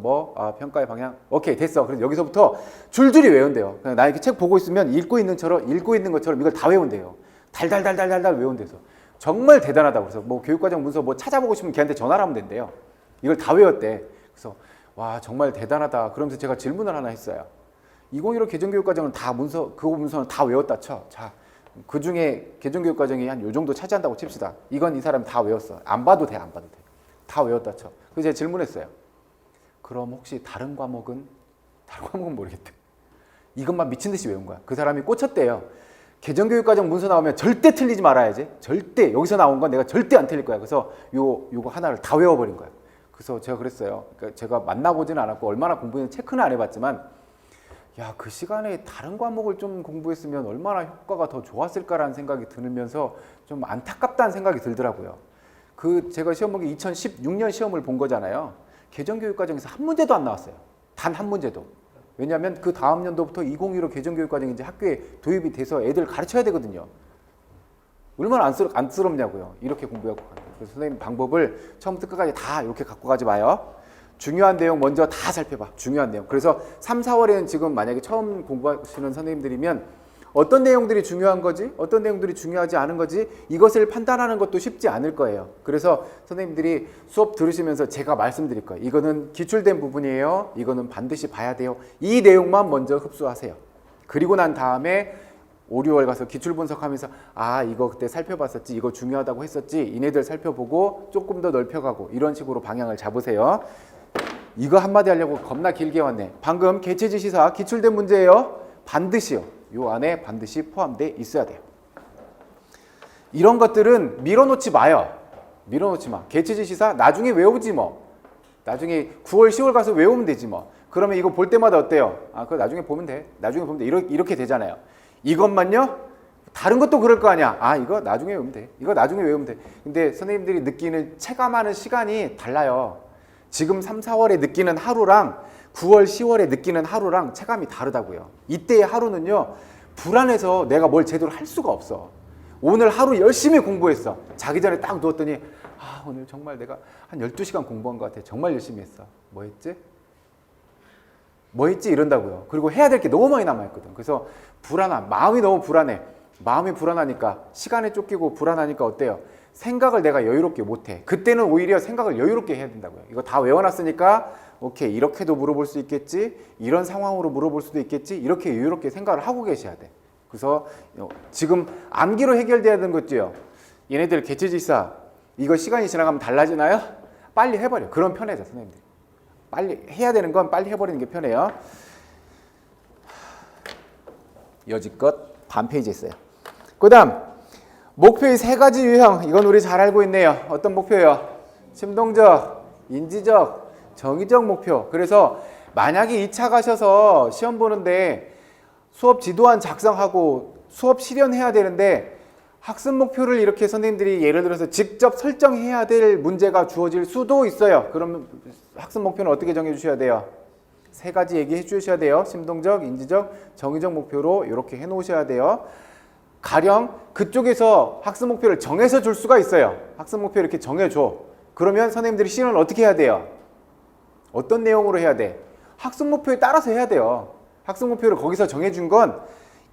평가의 방향. 오케이, 됐어. 그래서 여기서부터 줄줄이 외운대요. 그냥 나 이렇게 책 보고 있으면 읽고 있는 것처럼 이걸 다 외운대요. 달달달달달 외운대서. 정말 대단하다고. 그래서 교육과정 문서 찾아보고 싶으면 걔한테 전화를 하면 된대요. 이걸 다 외웠대. 그래서 와, 정말 대단하다. 그러면서 제가 질문을 하나 했어요. 2015 개정교육과정은 그 문서는 다 외웠다 쳐. 자, 그 중에 개정교육과정이 한 요 정도 차지한다고 칩시다. 이건 이 사람 다 외웠어. 안 봐도 돼. 다 외웠다 쳐. 그래서 제가 질문했어요. 그럼 혹시 다른 과목은 모르겠대. 이것만 미친 듯이 외운 거야. 그 사람이 꽂혔대요. 개정교육과정 문서 나오면 절대 틀리지 말아야지. 절대 여기서 나온 건 내가 절대 안 틀릴 거야. 그래서 요거 하나를 다 외워버린 거야. 그래서 제가 그랬어요. 그러니까 제가 만나보지는 않았고 얼마나 공부했는지 체크는 안 해봤지만 그 시간에 다른 과목을 좀 공부했으면 얼마나 효과가 더 좋았을까라는 생각이 들면서 좀 안타깝다는 생각이 들더라고요. 제가 시험 본 게 2016년 시험을 본 거잖아요. 개정교육과정에서 한 문제도 안 나왔어요. 단 한 문제도. 왜냐하면 그 다음 연도부터 2015 개정교육과정이 이제 학교에 도입이 돼서 애들 가르쳐야 되거든요. 얼마나 안쓰럽냐고요. 이렇게 공부하고. 그래서 선생님 방법을 처음부터 끝까지 다 이렇게 갖고 가지 마요. 중요한 내용 먼저 다 살펴봐. 중요한 내용. 그래서 3, 4월에는 지금 만약에 처음 공부하시는 선생님들이면 어떤 내용들이 중요한 거지? 어떤 내용들이 중요하지 않은 거지? 이것을 판단하는 것도 쉽지 않을 거예요. 그래서 선생님들이 수업 들으시면서 제가 말씀드릴 거예요. 이거는 기출된 부분이에요. 이거는 반드시 봐야 돼요. 이 내용만 먼저 흡수하세요. 그리고 난 다음에 5, 6월 가서 기출 분석하면서 이거 그때 살펴봤었지. 이거 중요하다고 했었지. 이네들 살펴보고 조금 더 넓혀가고 이런 식으로 방향을 잡으세요. 이거 한마디 하려고 겁나 길게 왔네. 방금 개체지시사 기출된 문제예요. 반드시요. 요 안에 반드시 포함되어 있어야 돼요. 이런 것들은 밀어놓지 마요. 밀어놓지 마. 개체지시사 나중에 외우지 뭐. 나중에 9월, 10월 가서 외우면 되지 뭐. 그러면 이거 볼 때마다 어때요? 그거 나중에 보면 돼. 나중에 보면 돼. 이렇게 되잖아요. 이것만요? 다른 것도 그럴 거 아니야. 이거 나중에 외우면 돼. 이거 나중에 외우면 돼. 근데 선생님들이 느끼는 체감하는 시간이 달라요. 지금 3, 4월에 느끼는 하루랑 9월, 10월에 느끼는 하루랑 체감이 다르다고요. 이때의 하루는요, 불안해서 내가 뭘 제대로 할 수가 없어. 오늘 하루 열심히 공부했어. 자기 전에 딱 누웠더니 오늘 정말 내가 한 12시간 공부한 것 같아. 정말 열심히 했어. 뭐 했지? 이런다고요. 그리고 해야 될 게 너무 많이 남아있거든. 그래서 마음이 너무 불안해. 마음이 불안하니까, 시간에 쫓기고 불안하니까 어때요? 생각을 내가 여유롭게 못해. 그때는 오히려 생각을 여유롭게 해야 된다고요. 이거 다 외워놨으니까 오케이, 이렇게도 물어볼 수 있겠지, 이런 상황으로 물어볼 수도 있겠지, 이렇게 여유롭게 생각을 하고 계셔야 돼. 그래서 지금 암기로 해결돼야 되는 거죠. 얘네들 개체질사 이거 시간이 지나가면 달라지나요? 빨리 해버려. 그럼 편해져, 선생님들. 빨리 해야 되는 건 빨리 해버리는 게 편해요. 여지껏 반 페이지 했어요. 그 다음 목표의 세 가지 유형, 이건 우리 잘 알고 있네요. 어떤 목표요? 심동적, 인지적, 정의적 목표. 그래서 만약에 2차 가셔서 시험 보는데 수업 지도안 작성하고 수업 실현해야 되는데 학습 목표를 이렇게 선생님들이 예를 들어서 직접 설정해야 될 문제가 주어질 수도 있어요. 그러면 학습 목표는 어떻게 정해 주셔야 돼요? 세 가지 얘기해 주셔야 돼요. 심동적, 인지적, 정의적 목표로 이렇게 해 놓으셔야 돼요. 가령 그쪽에서 학습 목표를 정해서 줄 수가 있어요. 학습 목표 이렇게 정해줘. 그러면 선생님들이 실현을 어떻게 해야 돼요? 어떤 내용으로 해야 돼? 학습 목표에 따라서 해야 돼요. 학습 목표를 거기서 정해준 건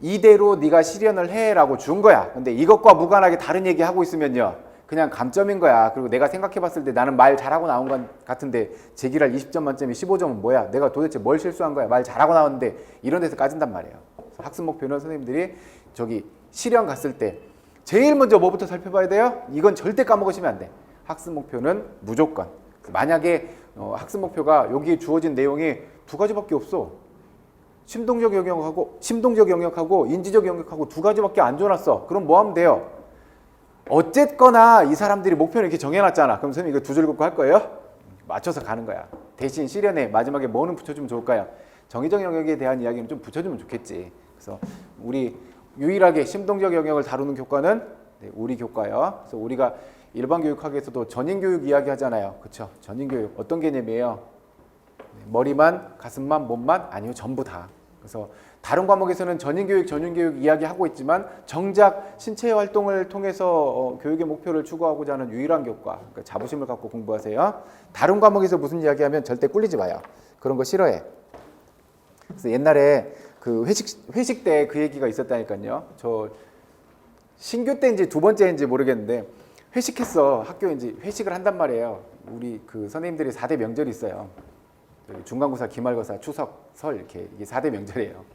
이대로 네가 실현을 해라고 준 거야. 근데 이것과 무관하게 다른 얘기 하고 있으면요, 그냥 감점인 거야. 그리고 내가 생각해봤을 때 나는 말 잘하고 나온 것 같은데 제기랄 20점 만점에 15점은 뭐야? 내가 도대체 뭘 실수한 거야? 말 잘하고 나왔는데 이런 데서 까진단 말이에요. 학습 목표는 선생님들이 저기 실현 갔을 때 제일 먼저 뭐부터 살펴봐야 돼요? 이건 절대 까먹으시면 안 돼. 학습 목표는 무조건. 만약에 학습 목표가 여기에 주어진 내용이 두 가지밖에 없어. 심동적 영역하고 인지적 영역하고 두 가지밖에 안 줘놨어. 그럼 뭐 하면 돼요? 어쨌거나 이 사람들이 목표를 이렇게 정해놨잖아. 그럼 선생님 이거 두 줄 긋고 할 거예요? 맞춰서 가는 거야. 대신 실현에 마지막에 뭐는 붙여주면 좋을까요? 정의적 영역에 대한 이야기는 좀 붙여주면 좋겠지. 그래서 우리 유일하게 심동적 영역을 다루는 교과는 우리 교과예요. 그래서 우리가 일반 교육학에서도 전인교육 이야기 하잖아요. 그렇죠? 전인교육 어떤 개념이에요? 머리만, 가슴만, 몸만? 아니요, 전부 다. 그래서 다른 과목에서는 전인교육, 전윤교육 이야기하고 있지만 정작 신체 활동을 통해서 교육의 목표를 추구하고자 하는 유일한 교과. 그러니까 자부심을 갖고 공부하세요. 다른 과목에서 무슨 이야기하면 절대 꿀리지 마요. 그런 거 싫어해. 그래서 옛날에 그 회식 때 그 얘기가 있었다니까요. 저 신교 때인지 두 번째인지 모르겠는데 회식했어. 학교인지 회식을 한단 말이에요. 우리 그 선생님들이 4대 명절이 있어요. 중간고사, 기말고사, 추석, 설 이렇게 이게 4대 명절이에요.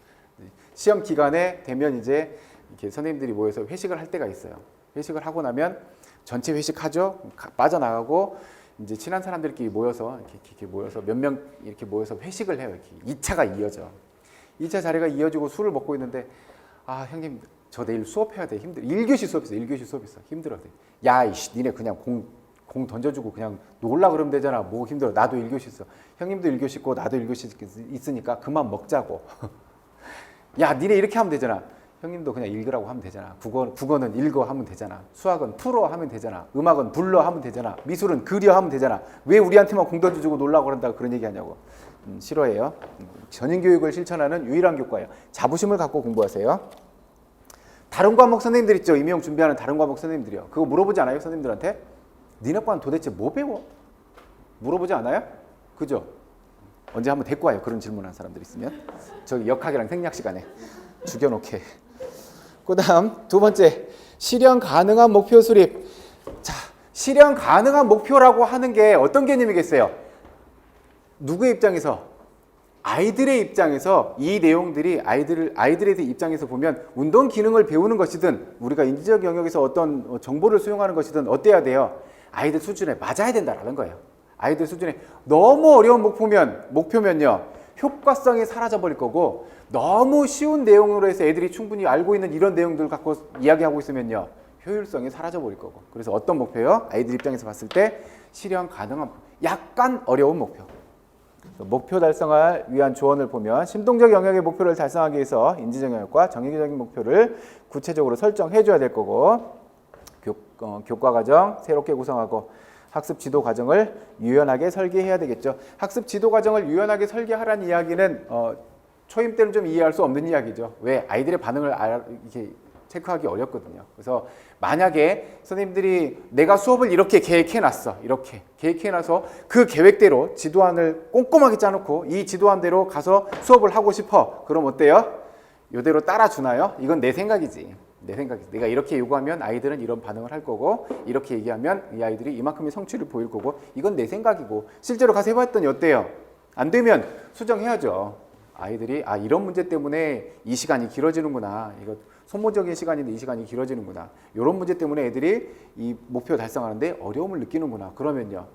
시험 기간에 되면 이제 이렇게 선생님들이 모여서 회식을 할 때가 있어요. 회식을 하고 나면 전체 회식하죠. 빠져나가고 이제 친한 사람들끼리 모여서 이렇게 모여서 몇 명 이렇게 모여서 회식을 해요. 이렇게 2차가 이어져. 2차 자리가 이어지고 술을 먹고 있는데 아 형님 저 내일 수업해야 돼. 힘들어. 1교시 수업 있어. 1교시 수업 있어. 힘들어. 야 이씨 니네 그냥 공 던져주고 그냥 놀라 그러면 되잖아. 뭐 힘들어. 나도 1교시 있어. 형님도 1교시 있고 나도 1교시 있으니까 그만 먹자고. 야 니네 이렇게 하면 되잖아. 형님도 그냥 읽으라고 하면 되잖아. 국어는 읽어 하면 되잖아. 수학은 풀어 하면 되잖아. 음악은 불러 하면 되잖아. 미술은 그려 하면 되잖아. 왜 우리한테만 공 던져주고 놀라고 그런다고 그런 얘기 하냐고. 싫어해요. 전인교육을 실천하는 유일한 교과예요. 자부심을 갖고 공부하세요. 다른 과목 선생님들 있죠. 임용 준비하는 다른 과목 선생님들이요. 그거 물어보지 않아요? 선생님들한테? 니네 과는 도대체 뭐 배워? 물어보지 않아요? 그죠? 언제 한번 데리고 와요. 그런 질문하는 사람들 있으면. 저기 역학이랑 생략 시간에 죽여놓게. 그 다음 두 번째, 실현 가능한 목표 수립. 자, 실현 가능한 목표라고 하는 게 어떤 개념이겠어요? 누구의 입장에서? 아이들의 입장에서 이 내용들이 아이들의 입장에서 보면 운동 기능을 배우는 것이든 우리가 인지적 영역에서 어떤 정보를 수용하는 것이든 어때야 돼요? 아이들 수준에 맞아야 된다라는 거예요. 아이들 수준에 너무 어려운 목표면요 효과성이 사라져버릴 거고, 너무 쉬운 내용으로 해서 애들이 충분히 알고 있는 이런 내용들을 갖고 이야기하고 있으면요 효율성이 사라져버릴 거고. 그래서 어떤 목표요? 아이들 입장에서 봤을 때 실현 가능한 약간 어려운 목표. 목표 달성을 위한 조언을 보면 심동적 영역의 목표를 달성하기 위해서 인지적 영역과 정의적인 목표를 구체적으로 설정해 줘야 될 거고, 교과 과정 새롭게 구성하고 학습 지도 과정을 유연하게 설계해야 되겠죠. 학습 지도 과정을 유연하게 설계하라는 이야기는 초임 때는 좀 이해할 수 없는 이야기죠. 왜? 아이들의 반응을 이렇게 체크하기 어렵거든요. 그래서 만약에 선생님들이 내가 수업을 이렇게 계획해놨어. 이렇게 계획해놔서 그 계획대로 지도안을 꼼꼼하게 짜놓고 이 지도안대로 가서 수업을 하고 싶어. 그럼 어때요? 이대로 따라주나요? 이건 내 생각이지. 내 생각에서 내가 이렇게 요구하면 아이들은 이런 반응을 할 거고 이렇게 얘기하면 이 아이들이 이만큼의 성취를 보일 거고 이건 내 생각이고 실제로 가서 해봤더니 어때요? 안 되면 수정해야죠. 아이들이 이런 문제 때문에 이 시간이 길어지는구나. 이거 소모적인 시간인데 이 시간이 길어지는구나. 이런 문제 때문에 애들이 이 목표 달성하는데 어려움을 느끼는구나. 그러면요.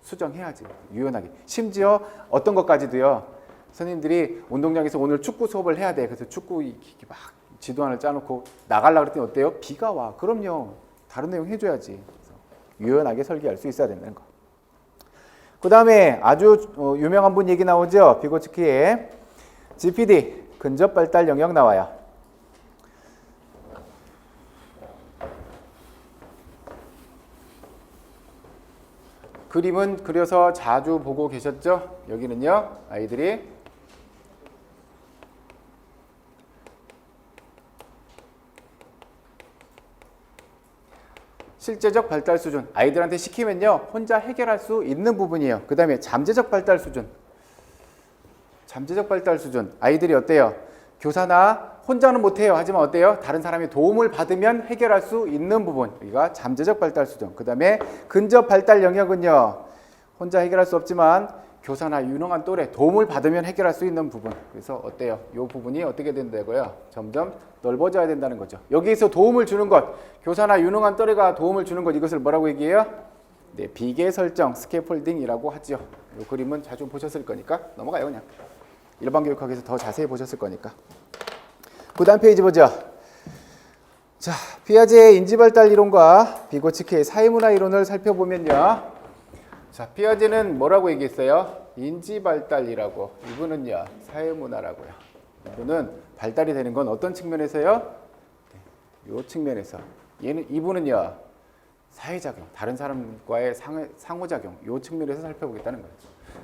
수정해야지. 유연하게. 심지어 어떤 것까지도요. 선생님들이 운동장에서 오늘 축구 수업을 해야 돼. 그래서 축구 막 지도안을 짜놓고 나가려고 그랬더니 어때요? 비가 와. 그럼요. 다른 내용 해줘야지. 그래서 유연하게 설계할 수 있어야 된다는 거. 그 다음에 아주 유명한 분 얘기 나오죠. 비고츠키의 GPD, 근접 발달 영역 나와요. 그림은 그려서 자주 보고 계셨죠? 여기는요, 아이들이 실제적 발달 수준, 아이들한테 시키면요 혼자 해결할 수 있는 부분이에요. 그 다음에 잠재적 발달 수준, 잠재적 발달 수준, 아이들이 어때요? 교사나 혼자는 못해요. 하지만 어때요? 다른 사람의 도움을 받으면 해결할 수 있는 부분, 여기가 잠재적 발달 수준. 그 다음에 근접 발달 영역은요, 혼자 해결할 수 없지만 교사나 유능한 또래 도움을 받으면 해결할 수 있는 부분. 그래서 어때요? 이 부분이 어떻게 된다고요? 점점 넓어져야 된다는 거죠. 여기에서 도움을 주는 것, 교사나 유능한 또래가 도움을 주는 것, 이것을 뭐라고 얘기해요? 네, 비계 설정, 스캐폴딩이라고 하죠. 이 그림은 자주 보셨을 거니까 넘어가요 그냥. 일반 교육학에서 더 자세히 보셨을 거니까. 그 다음 페이지 보죠. 자, 피아제의 인지발달 이론과 비고츠키의 사회문화 이론을 살펴보면요. 자, 피아제는 뭐라고 얘기했어요? 인지발달이라고. 이분은요, 사회문화라고요. 이분은 발달이 되는 건 어떤 측면에서요? 이 측면에서. 이분은요, 사회작용, 다른 사람과의 상호작용, 이 측면에서 살펴보겠다는 거예요.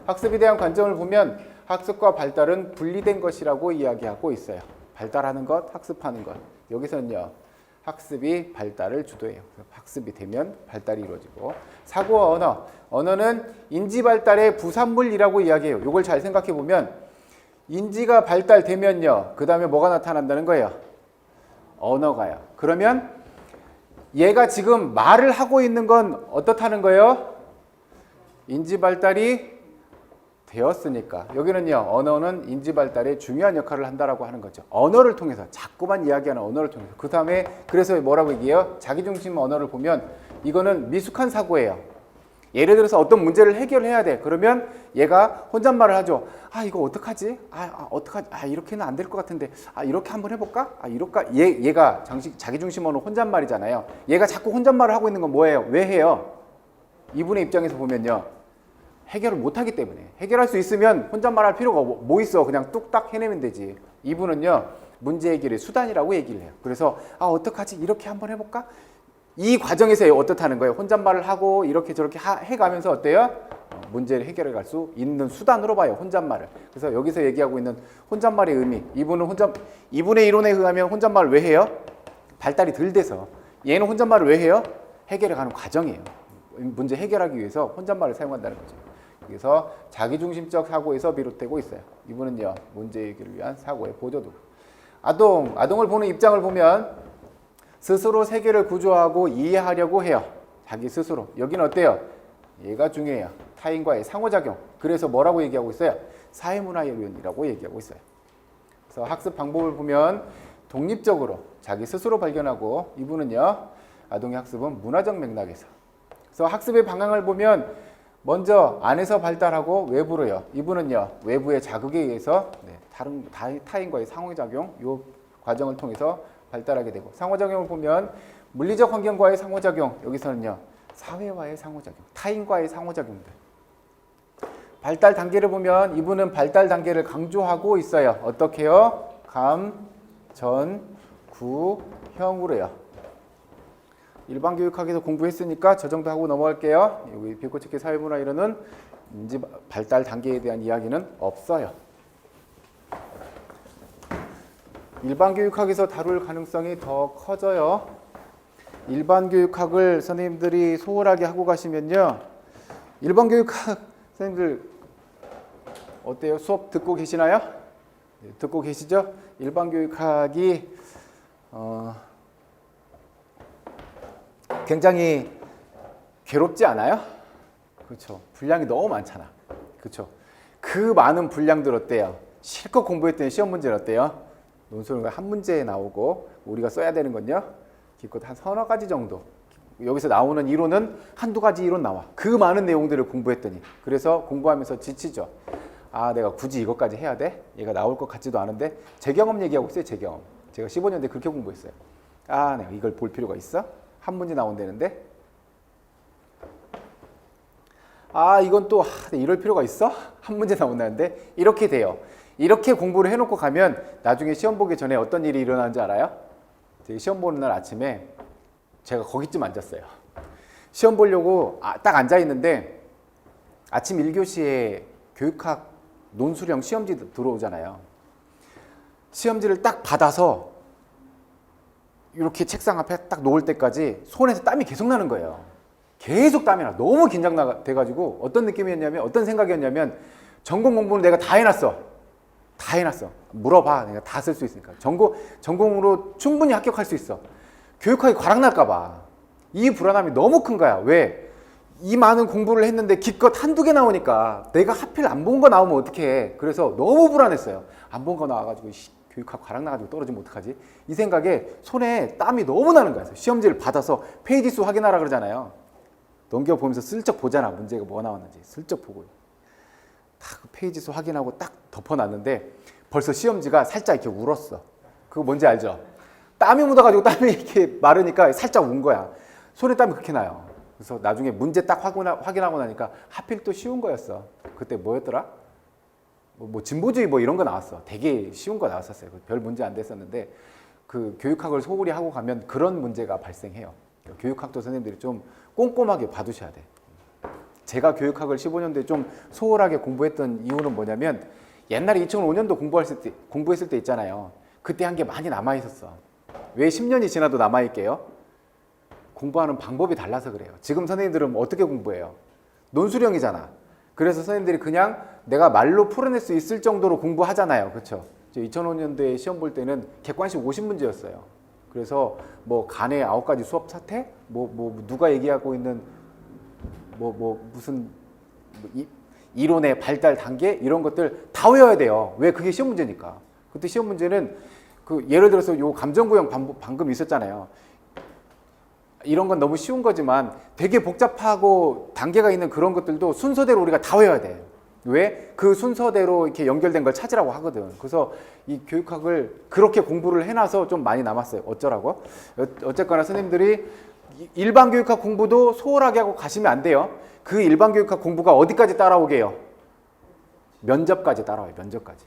학습에 대한 관점을 보면 학습과 발달은 분리된 것이라고 이야기하고 있어요. 발달하는 것, 학습하는 것. 여기서는요, 학습이 발달을 주도해요. 학습이 되면 발달이 이루어지고, 사고와 언어. 언어는 인지 발달의 부산물이라고 이야기해요. 이걸 잘 생각해 보면 인지가 발달되면요, 그 다음에 뭐가 나타난다는 거예요? 언어가요. 그러면 얘가 지금 말을 하고 있는 건 어떻다는 거예요? 인지 발달이 되었으니까. 여기는요, 언어는 인지 발달에 중요한 역할을 한다라고 하는 거죠. 언어를 통해서, 자꾸만 이야기하는 언어를 통해서. 그 다음에 그래서 뭐라고 얘기해요? 자기중심 언어를 보면 이거는 미숙한 사고예요. 예를 들어서 어떤 문제를 해결해야 돼. 그러면 얘가 혼잣말을 하죠. 이거 어떡하지? 어떡하지? 이렇게는 안 될 것 같은데. 이렇게 한번 해볼까? 이럴까? 얘가 자기중심 언어 혼잣말이잖아요. 얘가 자꾸 혼잣말을 하고 있는 건 뭐예요? 왜 해요? 이분의 입장에서 보면요, 해결을 못하기 때문에. 해결할 수 있으면 혼잣말 할 필요가 뭐 있어. 그냥 뚝딱 해내면 되지. 이분은요, 문제 해결의 수단이라고 얘기를 해요. 그래서 어떡하지? 이렇게 한번 해볼까? 이 과정에서 어떻다는 거예요? 혼잣말을 하고 이렇게 저렇게 해가면서 어때요? 문제를 해결해 갈 수 있는 수단으로 봐요, 혼잣말을. 그래서 여기서 얘기하고 있는 혼잣말의 의미, 이분의 이론에 의하면 혼잣말을 왜 해요? 발달이 덜 돼서. 얘는 혼잣말을 왜 해요? 해결해 가는 과정이에요. 문제 해결하기 위해서 혼잣말을 사용한다는 거죠. 그래서 자기중심적 사고에서 비롯되고 있어요. 이분은요, 문제 해결을 위한 사고의 보조도. 아동을 보는 입장을 보면 스스로 세계를 구조하고 이해하려고 해요. 자기 스스로. 여기는 어때요? 얘가 중요해요. 타인과의 상호작용. 그래서 뭐라고 얘기하고 있어요? 사회문화연이라고 얘기하고 있어요. 그래서 학습 방법을 보면 독립적으로 자기 스스로 발견하고, 이분은요, 아동의 학습은 문화적 맥락에서. 그래서 학습의 방향을 보면 먼저 안에서 발달하고 외부로요. 이분은요, 외부의 자극에 의해서 다른 타인과의 상호작용, 이 과정을 통해서 발달하게 되고, 상호작용을 보면 물리적 환경과의 상호작용, 여기서는요, 사회와의 상호작용, 타인과의 상호작용들. 발달 단계를 보면 이분은 발달 단계를 강조하고 있어요. 어떻게요? 감, 전, 구, 형으로요. 일반 교육학에서 공부했으니까 저 정도 하고 넘어갈게요. 여기 비고츠키 사회문화 이론은 인지 발달 단계에 대한 이야기는 없어요. 일반 교육학에서 다룰 가능성이 더 커져요. 일반 교육학을 선생님들이 소홀하게 하고 가시면요, 일반 교육학 선생님들 어때요? 수업 듣고 계시나요? 네, 듣고 계시죠? 일반 교육학이 굉장히 괴롭지 않아요? 그렇죠. 분량이 너무 많잖아. 그렇죠. 그 많은 분량들 어때요? 실컷 공부했더니 시험 문제는 어때요? 논술은 한 문제에 나오고 우리가 써야 되는 건요. 기껏 한 서너 가지 정도. 여기서 나오는 이론은 한두 가지 이론 나와. 그 많은 내용들을 공부했더니. 그래서 공부하면서 지치죠. 아, 내가 굳이 이것까지 해야 돼? 얘가 나올 것 같지도 않은데. 제 경험 얘기하고 있어요. 제 경험. 제가 15년 대 그렇게 공부했어요. 아, 내가 이걸 볼 필요가 있어? 한 문제 나온다는데. 아, 이건 또 이럴 필요가 있어? 한 문제 나온다는데. 이렇게 돼요. 이렇게 공부를 해놓고 가면 나중에 시험 보기 전에 어떤 일이 일어나는지 알아요? 시험 보는 날 아침에 제가 거기쯤 앉았어요. 시험 보려고 딱 앉아있는데 아침 1교시에 교육학 논술형 시험지 들어오잖아요. 시험지를 딱 받아서 이렇게 책상 앞에 딱 놓을 때까지 손에서 땀이 계속 나는 거예요. 계속 땀이 나. 너무 긴장돼가지고 어떤 느낌이었냐면, 어떤 생각이었냐면, 전공 공부는 내가 다 해놨어. 다 해놨어. 물어봐. 내가 다 쓸 수 있으니까. 전공으로 충분히 합격할 수 있어. 교육학이 과락날까봐. 이 불안함이 너무 큰 거야. 왜? 이 많은 공부를 했는데 기껏 한두 개 나오니까 내가 하필 안 본 거 나오면 어떡해. 그래서 너무 불안했어요. 안 본 거 나와가지고 교육학 과락 나가지고 떨어지면 어떡하지? 이 생각에 손에 땀이 너무 나는 거야. 시험지를 받아서 페이지 수 확인하라 그러잖아요. 넘겨보면서 슬쩍 보잖아. 문제가 뭐 나왔는지. 슬쩍 보고. 딱 페이지 수 확인하고 딱 덮어놨는데 벌써 시험지가 살짝 이렇게 울었어. 그거 뭔지 알죠? 땀이 묻어가지고 땀이 이렇게 마르니까 살짝 운 거야. 손에 땀이 그렇게 나요. 그래서 나중에 문제 딱 확인하고 나니까 하필 또 쉬운 거였어. 그때 뭐였더라? 뭐 진보주의 뭐 이런 거 나왔어. 되게 쉬운 거 나왔었어요. 별 문제 안 됐었는데 그 교육학을 소홀히 하고 가면 그런 문제가 발생해요. 교육학도 선생님들이 좀 꼼꼼하게 봐두셔야 돼. 제가 교육학을 15년도에 좀 소홀하게 공부했던 이유는 뭐냐면 옛날에 2005년도 공부했을 때 있잖아요. 그때 한 게 많이 남아있었어. 왜 10년이 지나도 남아있게요? 공부하는 방법이 달라서 그래요. 지금 선생님들은 어떻게 공부해요? 논술형이잖아. 그래서 선생님들이 그냥 내가 말로 풀어낼 수 있을 정도로 공부하잖아요. 그렇죠? 2005년도에 시험 볼 때는 객관식 50문제였어요. 그래서 뭐 간의 9가지 수업 사태? 누가 얘기하고 있는 무슨 이론의 발달 단계 이런 것들 다 외워야 돼요. 왜? 그게 시험 문제니까. 그때 시험 문제는 그 예를 들어서 요 감정구형 방금 있었잖아요. 이런 건 너무 쉬운 거지만 되게 복잡하고 단계가 있는 그런 것들도 순서대로 우리가 다 외워야 돼. 왜? 그 순서대로 이렇게 연결된 걸 찾으라고 하거든. 그래서 이 교육학을 그렇게 공부를 해놔서 좀 많이 남았어요. 어쩌라고? 어쨌거나 선생님들이 일반 교육학 공부도 소홀하게 하고 가시면 안 돼요. 그 일반 교육학 공부가 어디까지 따라오게요? 면접까지 따라와요. 면접까지.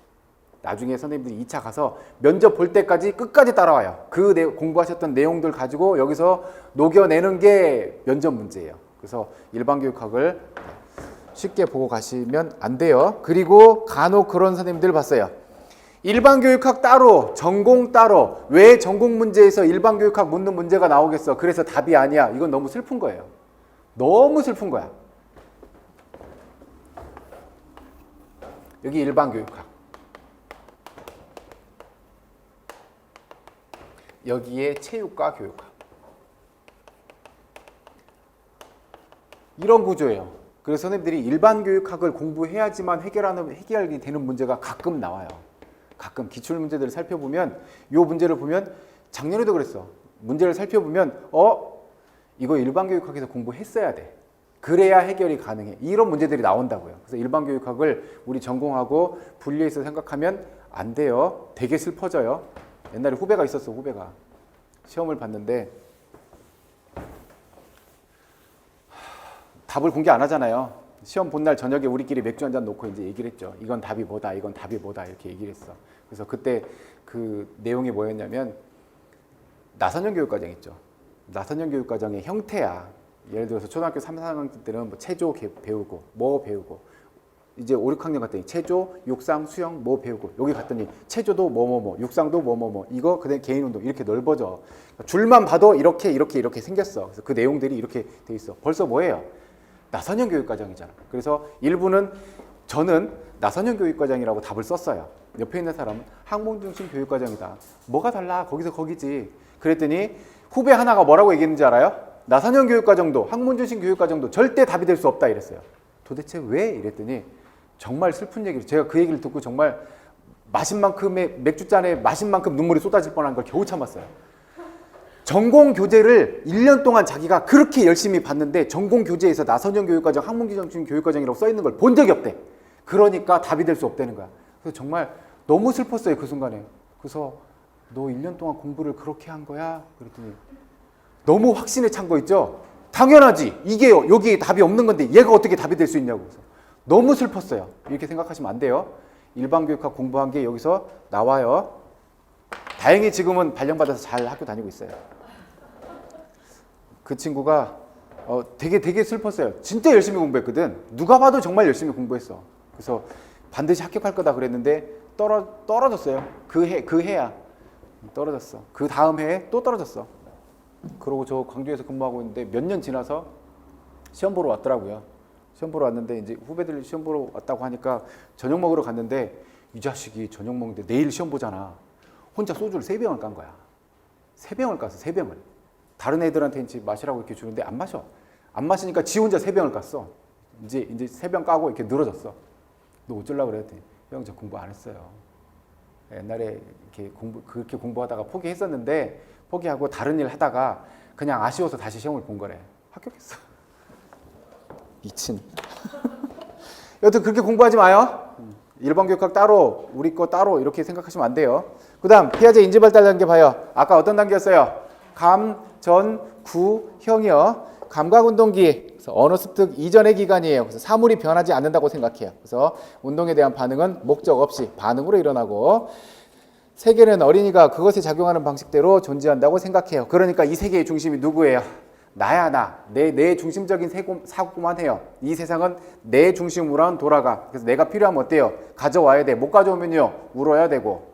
나중에 선생님들이 2차 가서 면접 볼 때까지 끝까지 따라와요. 그 공부하셨던 내용들 가지고 여기서 녹여내는 게 면접 문제예요. 그래서 일반 교육학을 쉽게 보고 가시면 안 돼요. 그리고 간혹 그런 선생님들 봤어요. 일반 교육학 따로, 전공 따로. 왜 전공 문제에서 일반 교육학 묻는 문제가 나오겠어? 그래서 답이 아니야. 이건 너무 슬픈 거예요. 너무 슬픈 거야. 여기 일반 교육학. 여기에 체육과 교육학. 이런 구조예요. 그래서 선생님들이 일반 교육학을 공부해야지만 해결이 되는 문제가 가끔 나와요. 가끔 기출 문제들을 살펴보면 이 문제를 보면 작년에도 그랬어. 문제를 살펴보면 이거 일반 교육학에서 공부했어야 돼. 그래야 해결이 가능해. 이런 문제들이 나온다고요. 그래서 일반 교육학을 우리 전공하고 분리해서 생각하면 안 돼요. 되게 슬퍼져요. 옛날에 후배가 있었어. 후배가 시험을 봤는데 답을 공개 안 하잖아요. 시험 본 날 저녁에 우리끼리 맥주 한잔 놓고 이제 얘기를 했죠. 이건 답이 뭐다, 이건 답이 뭐다 이렇게 얘기를 했어. 그래서 그때 그 내용이 뭐였냐면 나선형 교육과정 있죠. 나선형 교육과정의 형태야. 예를 들어서 초등학교 3, 4학년 때는 뭐 체조 배우고 뭐 배우고 이제 5, 6학년 갔더니 체조, 육상, 수영 뭐 배우고 여기 갔더니 체조도 뭐뭐뭐 육상도 뭐뭐뭐 이거 그다음에 개인운동 이렇게 넓어져. 줄만 봐도 이렇게 생겼어. 그래서 그 내용들이 이렇게 돼 있어. 벌써 뭐예요? 나선형 교육과정이잖아. 그래서 일부는 저는 나선형 교육과정이라고 답을 썼어요. 옆에 있는 사람은 학문중심 교육과정이다. 뭐가 달라? 거기서 거기지. 그랬더니 후배 하나가 뭐라고 얘기했는지 알아요? 나선형 교육과정도 학문중심 교육과정도 절대 답이 될 수 없다 이랬어요. 도대체 왜? 이랬더니 정말 슬픈 얘기를, 제가 그 얘기를 듣고 정말 마신 만큼의 맥주잔에 마신 만큼 눈물이 쏟아질 뻔한 걸 겨우 참았어요. 전공 교재를 1년 동안 자기가 그렇게 열심히 봤는데 전공 교재에서 나선형 교육과정, 학문중심 교육과정이라고 써 있는 걸 본 적이 없대. 그러니까 답이 될 수 없다는 거야. 그래서 정말 너무 슬펐어요, 그 순간에. 그래서 너 1년 동안 공부를 그렇게 한 거야? 그랬더니 너무 확신에 찬 거 있죠? 당연하지. 이게 여기 답이 없는 건데 얘가 어떻게 답이 될 수 있냐고. 그래서 너무 슬펐어요. 이렇게 생각하시면 안 돼요. 일반교육학 공부한 게 여기서 나와요. 다행히 지금은 발령받아서 잘 학교 다니고 있어요. 그 친구가 되게 슬펐어요. 진짜 열심히 공부했거든. 누가 봐도 정말 열심히 공부했어. 그래서 반드시 합격할 거다 그랬는데 떨어졌어요. 그 해야 떨어졌어. 그 다음 해에 또 떨어졌어. 그러고 저 광주에서 근무하고 있는데 몇 년 지나서 시험 보러 왔더라고요. 시험 보러 왔는데 이제 후배들 시험 보러 왔다고 하니까 저녁 먹으러 갔는데 이 자식이 저녁 먹는데 내일 시험 보잖아. 혼자 소주를 3병을 깐 거야. 3병을 깠어. 3병을. 다른 애들한테 이제 마시라고 이렇게 주는데 안 마셔. 안 마시니까 지 혼자 3병을 깠어. 이제 3병 까고 이렇게 늘어졌어. 너 어쩌려고 그랬더니 형 저 공부 안 했어요. 옛날에 이렇게 그렇게 공부하다가 포기했었는데 포기하고 다른 일 하다가 그냥 아쉬워서 다시 시험을 본 거래. 합격했어. 미친. 여튼 그렇게 공부하지 마요. 일반교육학 따로 우리 거 따로 이렇게 생각하시면 안 돼요. 그 다음 피아제 인지발달 단계 봐요. 아까 어떤 단계였어요? 감, 전, 구, 형이요. 감각운동기, 그래서 언어 습득 이전의 기간이에요. 그래서 사물이 변하지 않는다고 생각해요. 그래서 운동에 대한 반응은 목적 없이 반응으로 일어나고, 세계는 어린이가 그것에 작용하는 방식대로 존재한다고 생각해요. 그러니까 이 세계의 중심이 누구예요? 나야 나. 내 중심적인 사고만 해요. 이 세상은 내 중심으로만 돌아가. 그래서 내가 필요하면 어때요? 가져와야 돼. 못 가져오면요 울어야 되고.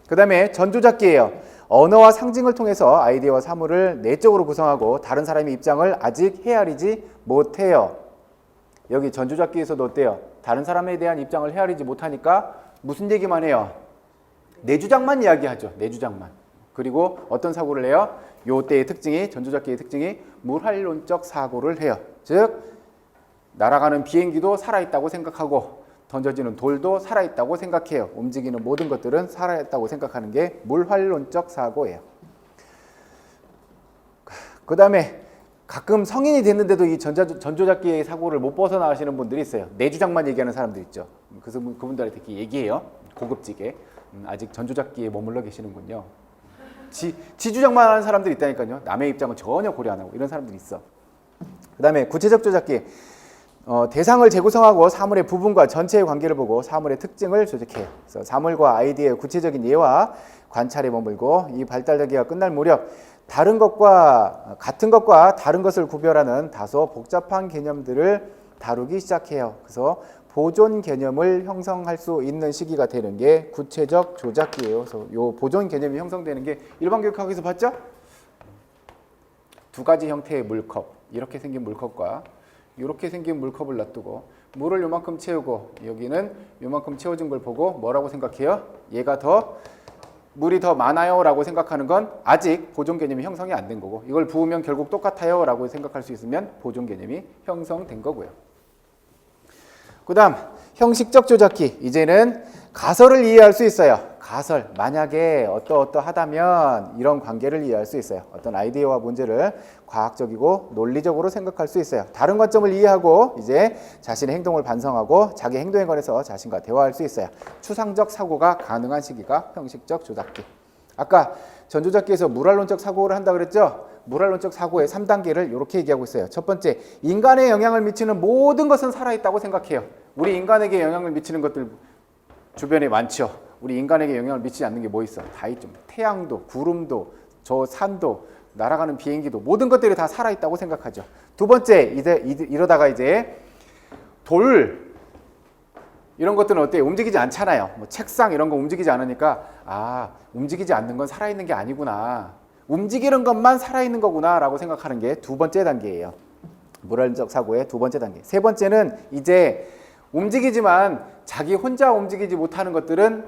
그 다음에 전조작기예요. 언어와 상징을 통해서 아이디어와 사물을 내적으로 구성하고 다른 사람의 입장을 아직 헤아리지 못해요. 여기 전조작기에서도 어때요? 다른 사람에 대한 입장을 헤아리지 못하니까 무슨 얘기만 해요? 내 주장만 이야기하죠. 내 주장만. 그리고 어떤 사고를 해요? 요때의 특징이, 전조작기의 특징이 물활론적 사고를 해요. 즉 날아가는 비행기도 살아있다고 생각하고 던져지는 돌도 살아있다고 생각해요. 움직이는 모든 것들은 살아있다고 생각하는 게 물활론적 사고예요. 그 다음에 가끔 성인이 됐는데도 이 전조작기의 사고를 못 벗어나시는 분들이 있어요. 내 주장만 얘기하는 사람들 있죠. 그래서 그분들한테 이렇게 얘기해요. 고급지게. 아직 전조작기에 머물러 계시는군요. 지 주장만 하는 사람들이 있다니까요. 남의 입장은 전혀 고려 안 하고 이런 사람들이 있어. 그 다음에 구체적 조작기. 대상을 재구성하고 사물의 부분과 전체의 관계를 보고 사물의 특징을 조직해요. 그래서 사물과 아이디어의 구체적인 예와 관찰에 머물고 이 발달 단계가 끝날 무렵 같은 것과 다른 것을 구별하는 다소 복잡한 개념들을 다루기 시작해요. 그래서 보존 개념을 형성할 수 있는 시기가 되는 게 구체적 조작기예요. 그래서 요 보존 개념이 형성되는 게 일반 교육학에서 봤죠? 두 가지 형태의 물컵, 이렇게 생긴 물컵과 이렇게 생긴 물컵을 놔두고 물을 요만큼 채우고 여기는 요만큼 채워진 걸 보고 뭐라고 생각해요? 얘가 물이 더 많아요 라고 생각하는 건 아직 보존 개념이 형성이 안 된 거고, 이걸 부으면 결국 똑같아요 라고 생각할 수 있으면 보존 개념이 형성된 거고요. 그 다음 형식적 조작기. 이제는 가설을 이해할 수 있어요. 가설, 만약에 어떠하다면 이런 관계를 이해할 수 있어요. 어떤 아이디어와 문제를 과학적이고 논리적으로 생각할 수 있어요. 다른 관점을 이해하고 이제 자신의 행동을 반성하고 자기 행동에 관해서 자신과 대화할 수 있어요. 추상적 사고가 가능한 시기가 형식적 조작기. 아까 전조작기에서 물활론적 사고를 한다 그랬죠? 물활론적 사고의 3단계를 이렇게 얘기하고 있어요. 첫 번째, 인간에 영향을 미치는 모든 것은 살아있다고 생각해요. 우리 인간에게 영향을 미치는 것들 주변에 많죠. 우리 인간에게 영향을 미치지 않는 게 뭐 있어? 다 있죠. 태양도, 구름도, 저 산도, 날아가는 비행기도, 모든 것들이 다 살아있다고 생각하죠. 두 번째, 이러다가 이제 돌, 이런 것들은 어때요? 움직이지 않잖아요. 뭐 책상 이런 거 움직이지 않으니까 움직이지 않는 건 살아있는 게 아니구나. 움직이는 것만 살아있는 거구나 라고 생각하는 게 두 번째 단계예요. 물활론적 사고의 두 번째 단계. 세 번째는 이제 움직이지만 자기 혼자 움직이지 못하는 것들은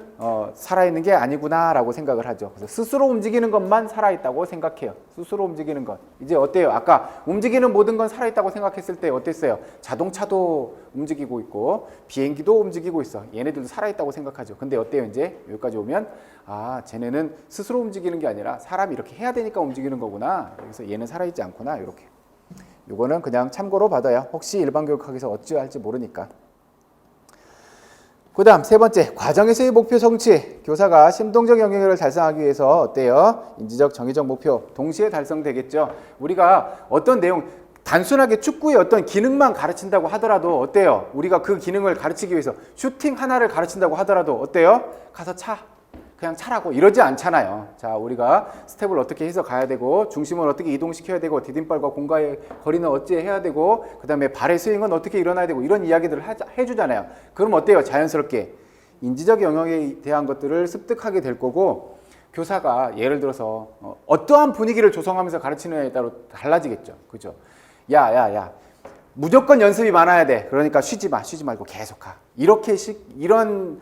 살아있는 게 아니구나라고 생각을 하죠. 그래서 스스로 움직이는 것만 살아있다고 생각해요. 스스로 움직이는 것. 이제 어때요? 아까 움직이는 모든 건 살아있다고 생각했을 때 어땠어요? 자동차도 움직이고 있고 비행기도 움직이고 있어. 얘네들도 살아있다고 생각하죠. 근데 어때요? 이제 여기까지 오면 쟤네는 스스로 움직이는 게 아니라 사람이 이렇게 해야 되니까 움직이는 거구나. 그래서 얘는 살아있지 않구나. 이렇게. 요거는 그냥 참고로 받아요. 혹시 일반교육학에서 어찌할지 모르니까. 그 다음 세 번째, 과정에서의 목표 성취. 교사가 심동적 영역을 달성하기 위해서 어때요? 인지적, 정의적 목표 동시에 달성되겠죠. 우리가 어떤 내용, 단순하게 축구의 어떤 기능만 가르친다고 하더라도 어때요? 우리가 그 기능을 가르치기 위해서 슈팅 하나를 가르친다고 하더라도 어때요? 가서 그냥 차라고 이러지 않잖아요. 자, 우리가 스텝을 어떻게 해서 가야 되고 중심을 어떻게 이동시켜야 되고 디딤발과 공과의 거리는 어찌 해야 되고 그 다음에 발의 스윙은 어떻게 일어나야 되고 이런 이야기들을 해주잖아요. 그럼 어때요? 자연스럽게 인지적 영역에 대한 것들을 습득하게 될 거고 교사가 예를 들어서 어떠한 분위기를 조성하면서 가르치느냐에 따라 달라지겠죠. 그죠? 야 무조건 연습이 많아야 돼. 그러니까 쉬지 말고 계속 가. 이런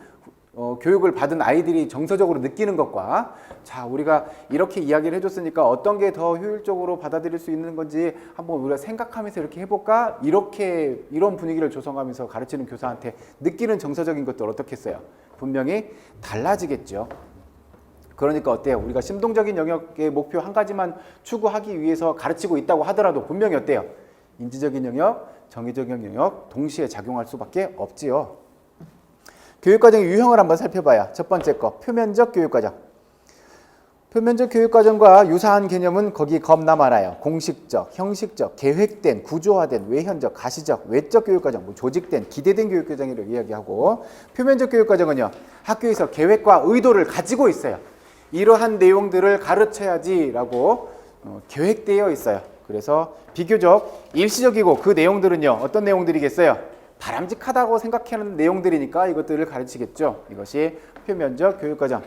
교육을 받은 아이들이 정서적으로 느끼는 것과 자 우리가 이렇게 이야기를 해줬으니까 어떤 게 더 효율적으로 받아들일 수 있는 건지 한번 우리가 생각하면서 이렇게 해볼까? 이런 분위기를 조성하면서 가르치는 교사한테 느끼는 정서적인 것들 어떻겠어요? 분명히 달라지겠죠. 그러니까 어때요? 우리가 심동적인 영역의 목표 한 가지만 추구하기 위해서 가르치고 있다고 하더라도 분명히 어때요? 인지적인 영역, 정의적인 영역 동시에 작용할 수밖에 없지요. 교육과정의 유형을 한번 살펴봐요. 첫 번째 거, 표면적 교육과정. 표면적 교육과정과 유사한 개념은 거기 겁나 많아요. 공식적, 형식적, 계획된, 구조화된, 외현적, 가시적, 외적 교육과정, 조직된, 기대된 교육과정이라고 이야기하고 표면적 교육과정은요. 학교에서 계획과 의도를 가지고 있어요. 이러한 내용들을 가르쳐야지라고 계획되어 있어요. 그래서 비교적 일시적이고 그 내용들은요. 어떤 내용들이겠어요? 바람직하다고 생각하는 내용들이니까 이것들을 가르치겠죠. 이것이 표면적 교육과정.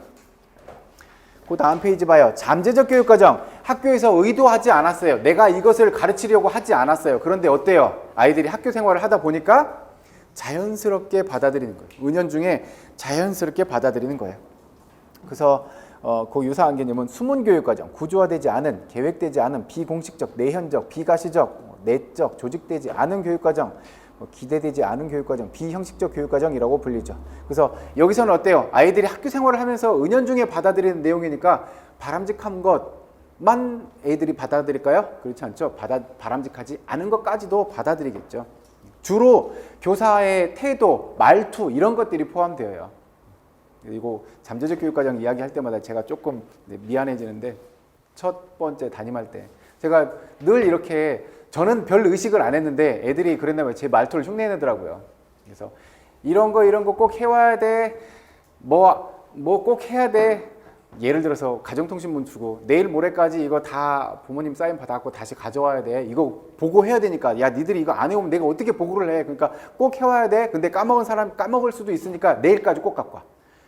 그 다음 페이지 봐요. 잠재적 교육과정. 학교에서 의도하지 않았어요. 내가 이것을 가르치려고 하지 않았어요. 그런데 어때요? 아이들이 학교 생활을 하다 보니까 자연스럽게 받아들이는 거예요. 은연중에 자연스럽게 받아들이는 거예요. 그래서 그 유사한 개념은 숨은 교육과정. 구조화되지 않은, 계획되지 않은, 비공식적, 내현적, 비가시적, 내적, 조직되지 않은 교육과정. 기대되지 않은 교육과정, 비형식적 교육과정이라고 불리죠. 그래서 여기서는 어때요? 아이들이 학교 생활을 하면서 은연중에 받아들이는 내용이니까 바람직한 것만 애들이 받아들일까요? 그렇지 않죠. 바람직하지 않은 것까지도 받아들이겠죠. 주로 교사의 태도, 말투 이런 것들이 포함되어요. 그리고 잠재적 교육과정 이야기할 때마다 제가 조금 미안해지는데 첫 번째 담임할 때 제가 늘 이렇게 저는 별 의식을 안 했는데 애들이 그랬나 봐요. 제 말투를 흉내내더라고요. 그래서 이런 거 꼭 해와야 돼. 뭐 꼭 해야 돼. 예를 들어서 가정통신문 주고 내일 모레까지 이거 다 부모님 사인 받아갖고 다시 가져와야 돼. 이거 보고해야 되니까 야 니들이 이거 안 해오면 내가 어떻게 보고를 해. 그러니까 꼭 해와야 돼. 근데 까먹은 사람 까먹을 수도 있으니까 내일까지 꼭 갖고 와.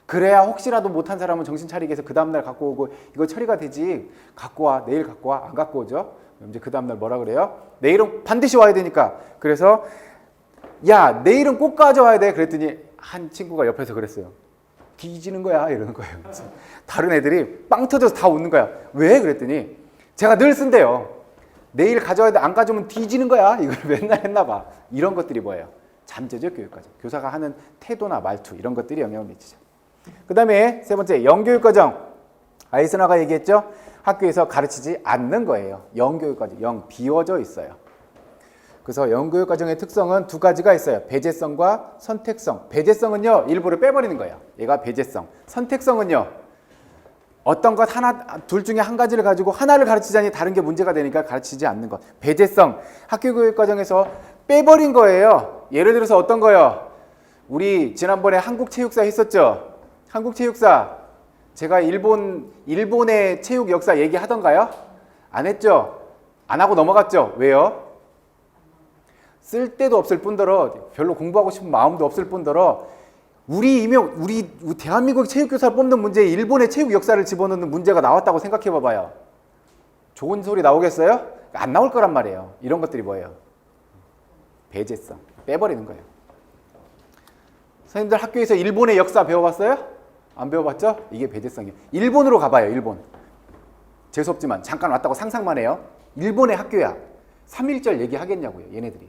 그래야 혹시라도 못한 사람은 정신 차리게 해서 그 다음날 갖고 오고 이거 처리가 되지. 갖고 와. 내일 갖고 와. 안 갖고 오죠. 이제 그 다음날 뭐라 그래요? 내일은 반드시 와야 되니까. 그래서 야 내일은 꼭 가져와야 돼. 그랬더니 한 친구가 옆에서 그랬어요. 뒤지는 거야 이러는 거예요. 다른 애들이 빵 터져서 다 웃는 거야. 왜? 그랬더니 제가 늘 쓴대요. 내일 가져와야 돼. 안 가져오면 뒤지는 거야. 이걸 맨날 했나 봐. 이런 것들이 뭐예요? 잠재적 교육과정. 교사가 하는 태도나 말투 이런 것들이 영향을 미치죠. 그 다음에 세 번째 영교육과정. 아이스너가 얘기했죠. 학교에서 가르치지 않는 거예요. 영교육과정, 영 비워져 있어요. 그래서 영교육과정의 특성은 두 가지가 있어요. 배제성과 선택성. 배제성은요, 일부를 빼버리는 거예요. 얘가 배제성. 선택성은요, 어떤 것 둘 중에 한 가지를 가지고 하나를 가르치자니 다른 게 문제가 되니까 가르치지 않는 것. 배제성. 학교교육과정에서 빼버린 거예요. 예를 들어서 어떤 거요? 우리 지난번에 한국체육사 했었죠? 한국체육사. 제가 일본의 체육 역사 얘기하던가요? 안 했죠? 안 하고 넘어갔죠? 왜요? 쓸데도 없을 뿐더러 별로 공부하고 싶은 마음도 없을 뿐더러 우리 대한민국 체육교사를 뽑는 문제에 일본의 체육 역사를 집어넣는 문제가 나왔다고 생각해 봐봐요. 좋은 소리 나오겠어요? 안 나올 거란 말이에요. 이런 것들이 뭐예요? 배제성. 빼버리는 거예요. 선생님들 학교에서 일본의 역사 배워봤어요? 안 배워봤죠? 이게 배제성이에요. 일본으로 가봐요. 일본. 재수없지만 잠깐 왔다고 상상만 해요. 일본의 학교야. 3.1절 얘기하겠냐고요. 얘네들이.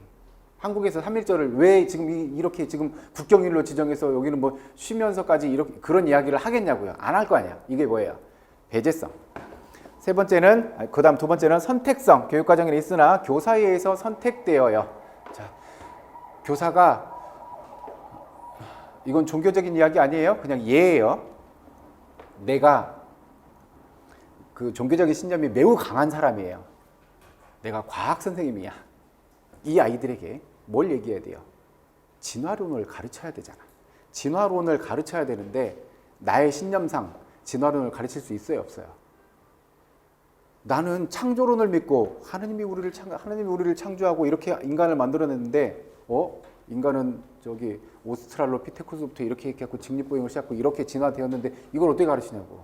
한국에서 3.1절을 왜 지금 이렇게 지금 국경일로 지정해서 여기는 뭐 쉬면서까지 이렇게 그런 이야기를 하겠냐고요. 안 할 거 아니야. 이게 뭐예요? 배제성. 세 번째는, 그 다음 두 번째는 선택성. 교육과정에 있으나 교사에 의해서 선택되어요. 자, 교사가, 이건 종교적인 이야기 아니에요. 그냥 예예요. 내가 그 종교적인 신념이 매우 강한 사람이에요. 내가 과학 선생님이야. 이 아이들에게 뭘 얘기해야 돼요? 진화론을 가르쳐야 되잖아. 진화론을 가르쳐야 되는데 나의 신념상 진화론을 가르칠 수 있어요, 없어요? 나는 창조론을 믿고 하나님이 우리를 창조하고 이렇게 인간을 만들어냈는데 인간은 저기 오스트랄로피테쿠스부터 이렇게 해갖고 직립보행을 시작하고 이렇게 진화되었는데 이걸 어떻게 가르치냐고.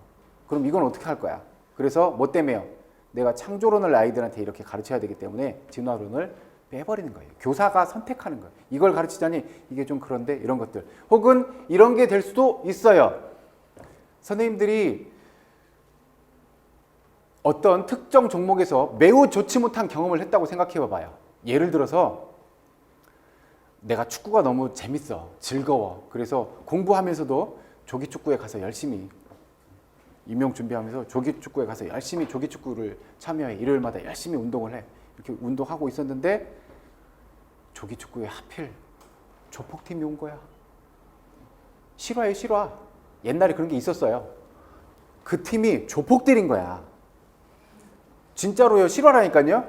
그럼 이건 어떻게 할 거야? 그래서 뭐 때문에요? 내가 창조론을 아이들한테 이렇게 가르쳐야 되기 때문에 진화론을 빼버리는 거예요. 교사가 선택하는 거예요. 이걸 가르치자니 이게 좀 그런데 이런 것들. 혹은 이런 게 될 수도 있어요. 선생님들이 어떤 특정 종목에서 매우 좋지 못한 경험을 했다고 생각해 봐봐요. 예를 들어서 내가 축구가 너무 재밌어, 즐거워. 그래서 공부하면서도 조기축구에 가서 열심히 임용 준비하면서 조기축구에 가서 열심히 조기축구를 참여해. 일요일마다 열심히 운동을 해. 이렇게 운동하고 있었는데 조기축구에 하필 조폭팀이 온 거야. 실화예요, 실화. 옛날에 그런 게 있었어요. 그 팀이 조폭들인 거야. 진짜로요, 실화라니까요.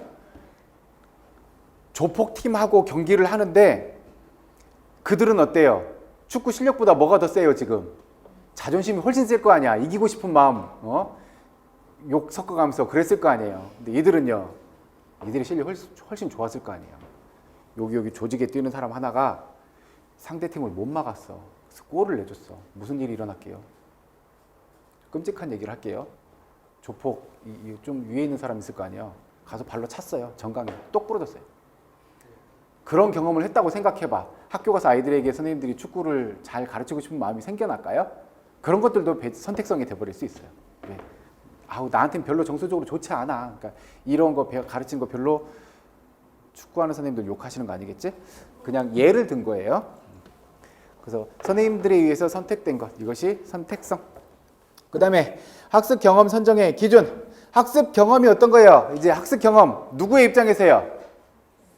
조폭팀하고 경기를 하는데 그들은 어때요? 축구 실력보다 뭐가 더 세요, 지금? 자존심이 훨씬 셀 거 아니야. 이기고 싶은 마음, 욕 섞어가면서 그랬을 거 아니에요. 근데 얘들은요, 이들의 실력이 훨씬 좋았을 거 아니에요. 여기 조직에 뛰는 사람 하나가 상대팀을 못 막았어. 그래서 골을 내줬어. 무슨 일이 일어났게요? 끔찍한 얘기를 할게요. 조폭, 좀 위에 있는 사람 있을 거 아니에요. 가서 발로 찼어요. 정강에. 똑 부러졌어요. 그런 경험을 했다고 생각해봐. 학교 가서 아이들에게 선생님들이 축구를 잘 가르치고 싶은 마음이 생겨날까요? 그런 것들도 선택성이 돼버릴 수 있어요. 왜? 나한테는 별로 정서적으로 좋지 않아. 그러니까 이런 거 가르치는 거 별로 축구하는 선생님들 욕하시는 거 아니겠지? 그냥 예를 든 거예요. 그래서 선생님들에 의해서 선택된 것, 이것이 선택성. 그 다음에 학습 경험 선정의 기준. 학습 경험이 어떤 거예요? 이제 학습 경험 누구의 입장에서요?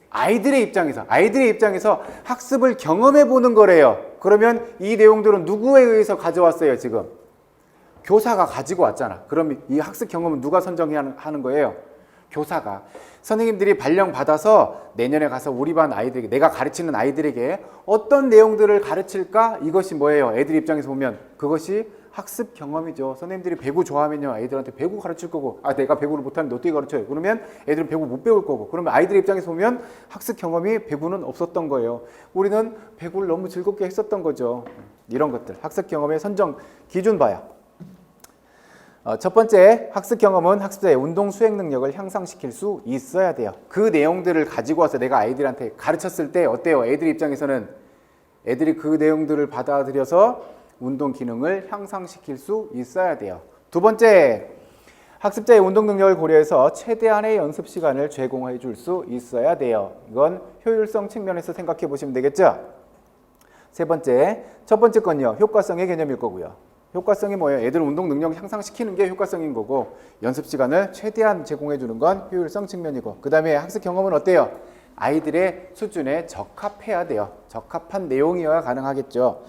아이들의 입장에서 학습을 경험해 보는 거래요. 그러면 이 내용들은 누구에 의해서 가져왔어요, 지금? 교사가 가지고 왔잖아. 그럼 이 학습 경험은 누가 선정하는 거예요? 교사가. 선생님들이 발령 받아서 내년에 가서 우리 반 아이들에게, 내가 가르치는 아이들에게 어떤 내용들을 가르칠까? 이것이 뭐예요? 애들 입장에서 보면 그것이 학습 경험이죠. 선생님들이 배구 좋아하면요, 아이들한테 배구 가르칠 거고, 내가 배구를 못하는데 어떻게 가르쳐요? 그러면 애들은 배구 못 배울 거고, 그러면 아이들 입장에서 보면 학습 경험이 배구는 없었던 거예요. 우리는 배구를 너무 즐겁게 했었던 거죠. 이런 것들, 학습 경험의 선정 기준 봐요. 첫 번째, 학습 경험은 학습자의 운동 수행 능력을 향상시킬 수 있어야 돼요. 그 내용들을 가지고 와서 내가 아이들한테 가르쳤을 때 어때요? 애들 입장에서는 애들이 그 내용들을 받아들여서 운동 기능을 향상시킬 수 있어야 돼요. 두 번째, 학습자의 운동 능력을 고려해서 최대한의 연습 시간을 제공해 줄 수 있어야 돼요. 이건 효율성 측면에서 생각해 보시면 되겠죠? 세 번째, 첫 번째 건요, 효과성의 개념일 거고요. 효과성이 뭐예요? 애들 운동 능력 향상시키는 게 효과성인 거고, 연습 시간을 최대한 제공해 주는 건 효율성 측면이고, 그 다음에 학습 경험은 어때요? 아이들의 수준에 적합해야 돼요. 적합한 내용이어야 가능하겠죠.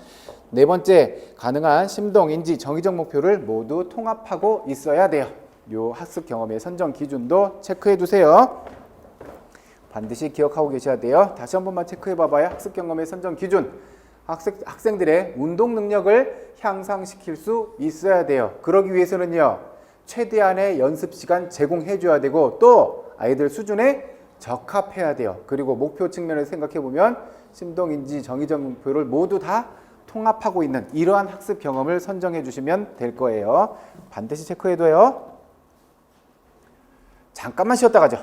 네 번째, 가능한 심동, 인지, 정의적 목표를 모두 통합하고 있어야 돼요. 요 학습 경험의 선정 기준도 체크해 두세요. 반드시 기억하고 계셔야 돼요. 다시 한 번만 체크해 봐봐요. 학습 경험의 선정 기준. 학생들의 운동 능력을 향상시킬 수 있어야 돼요. 그러기 위해서는요, 최대한의 연습 시간 제공해 줘야 되고, 또 아이들 수준에 적합해야 돼요. 그리고 목표 측면에서 생각해 보면 심동, 인지, 정의적 목표를 모두 다 통합하고 있는 이러한 학습 경험을 선정해 주시면 될 거예요. 반드시 체크해 둬요. 잠깐만 쉬었다 가죠.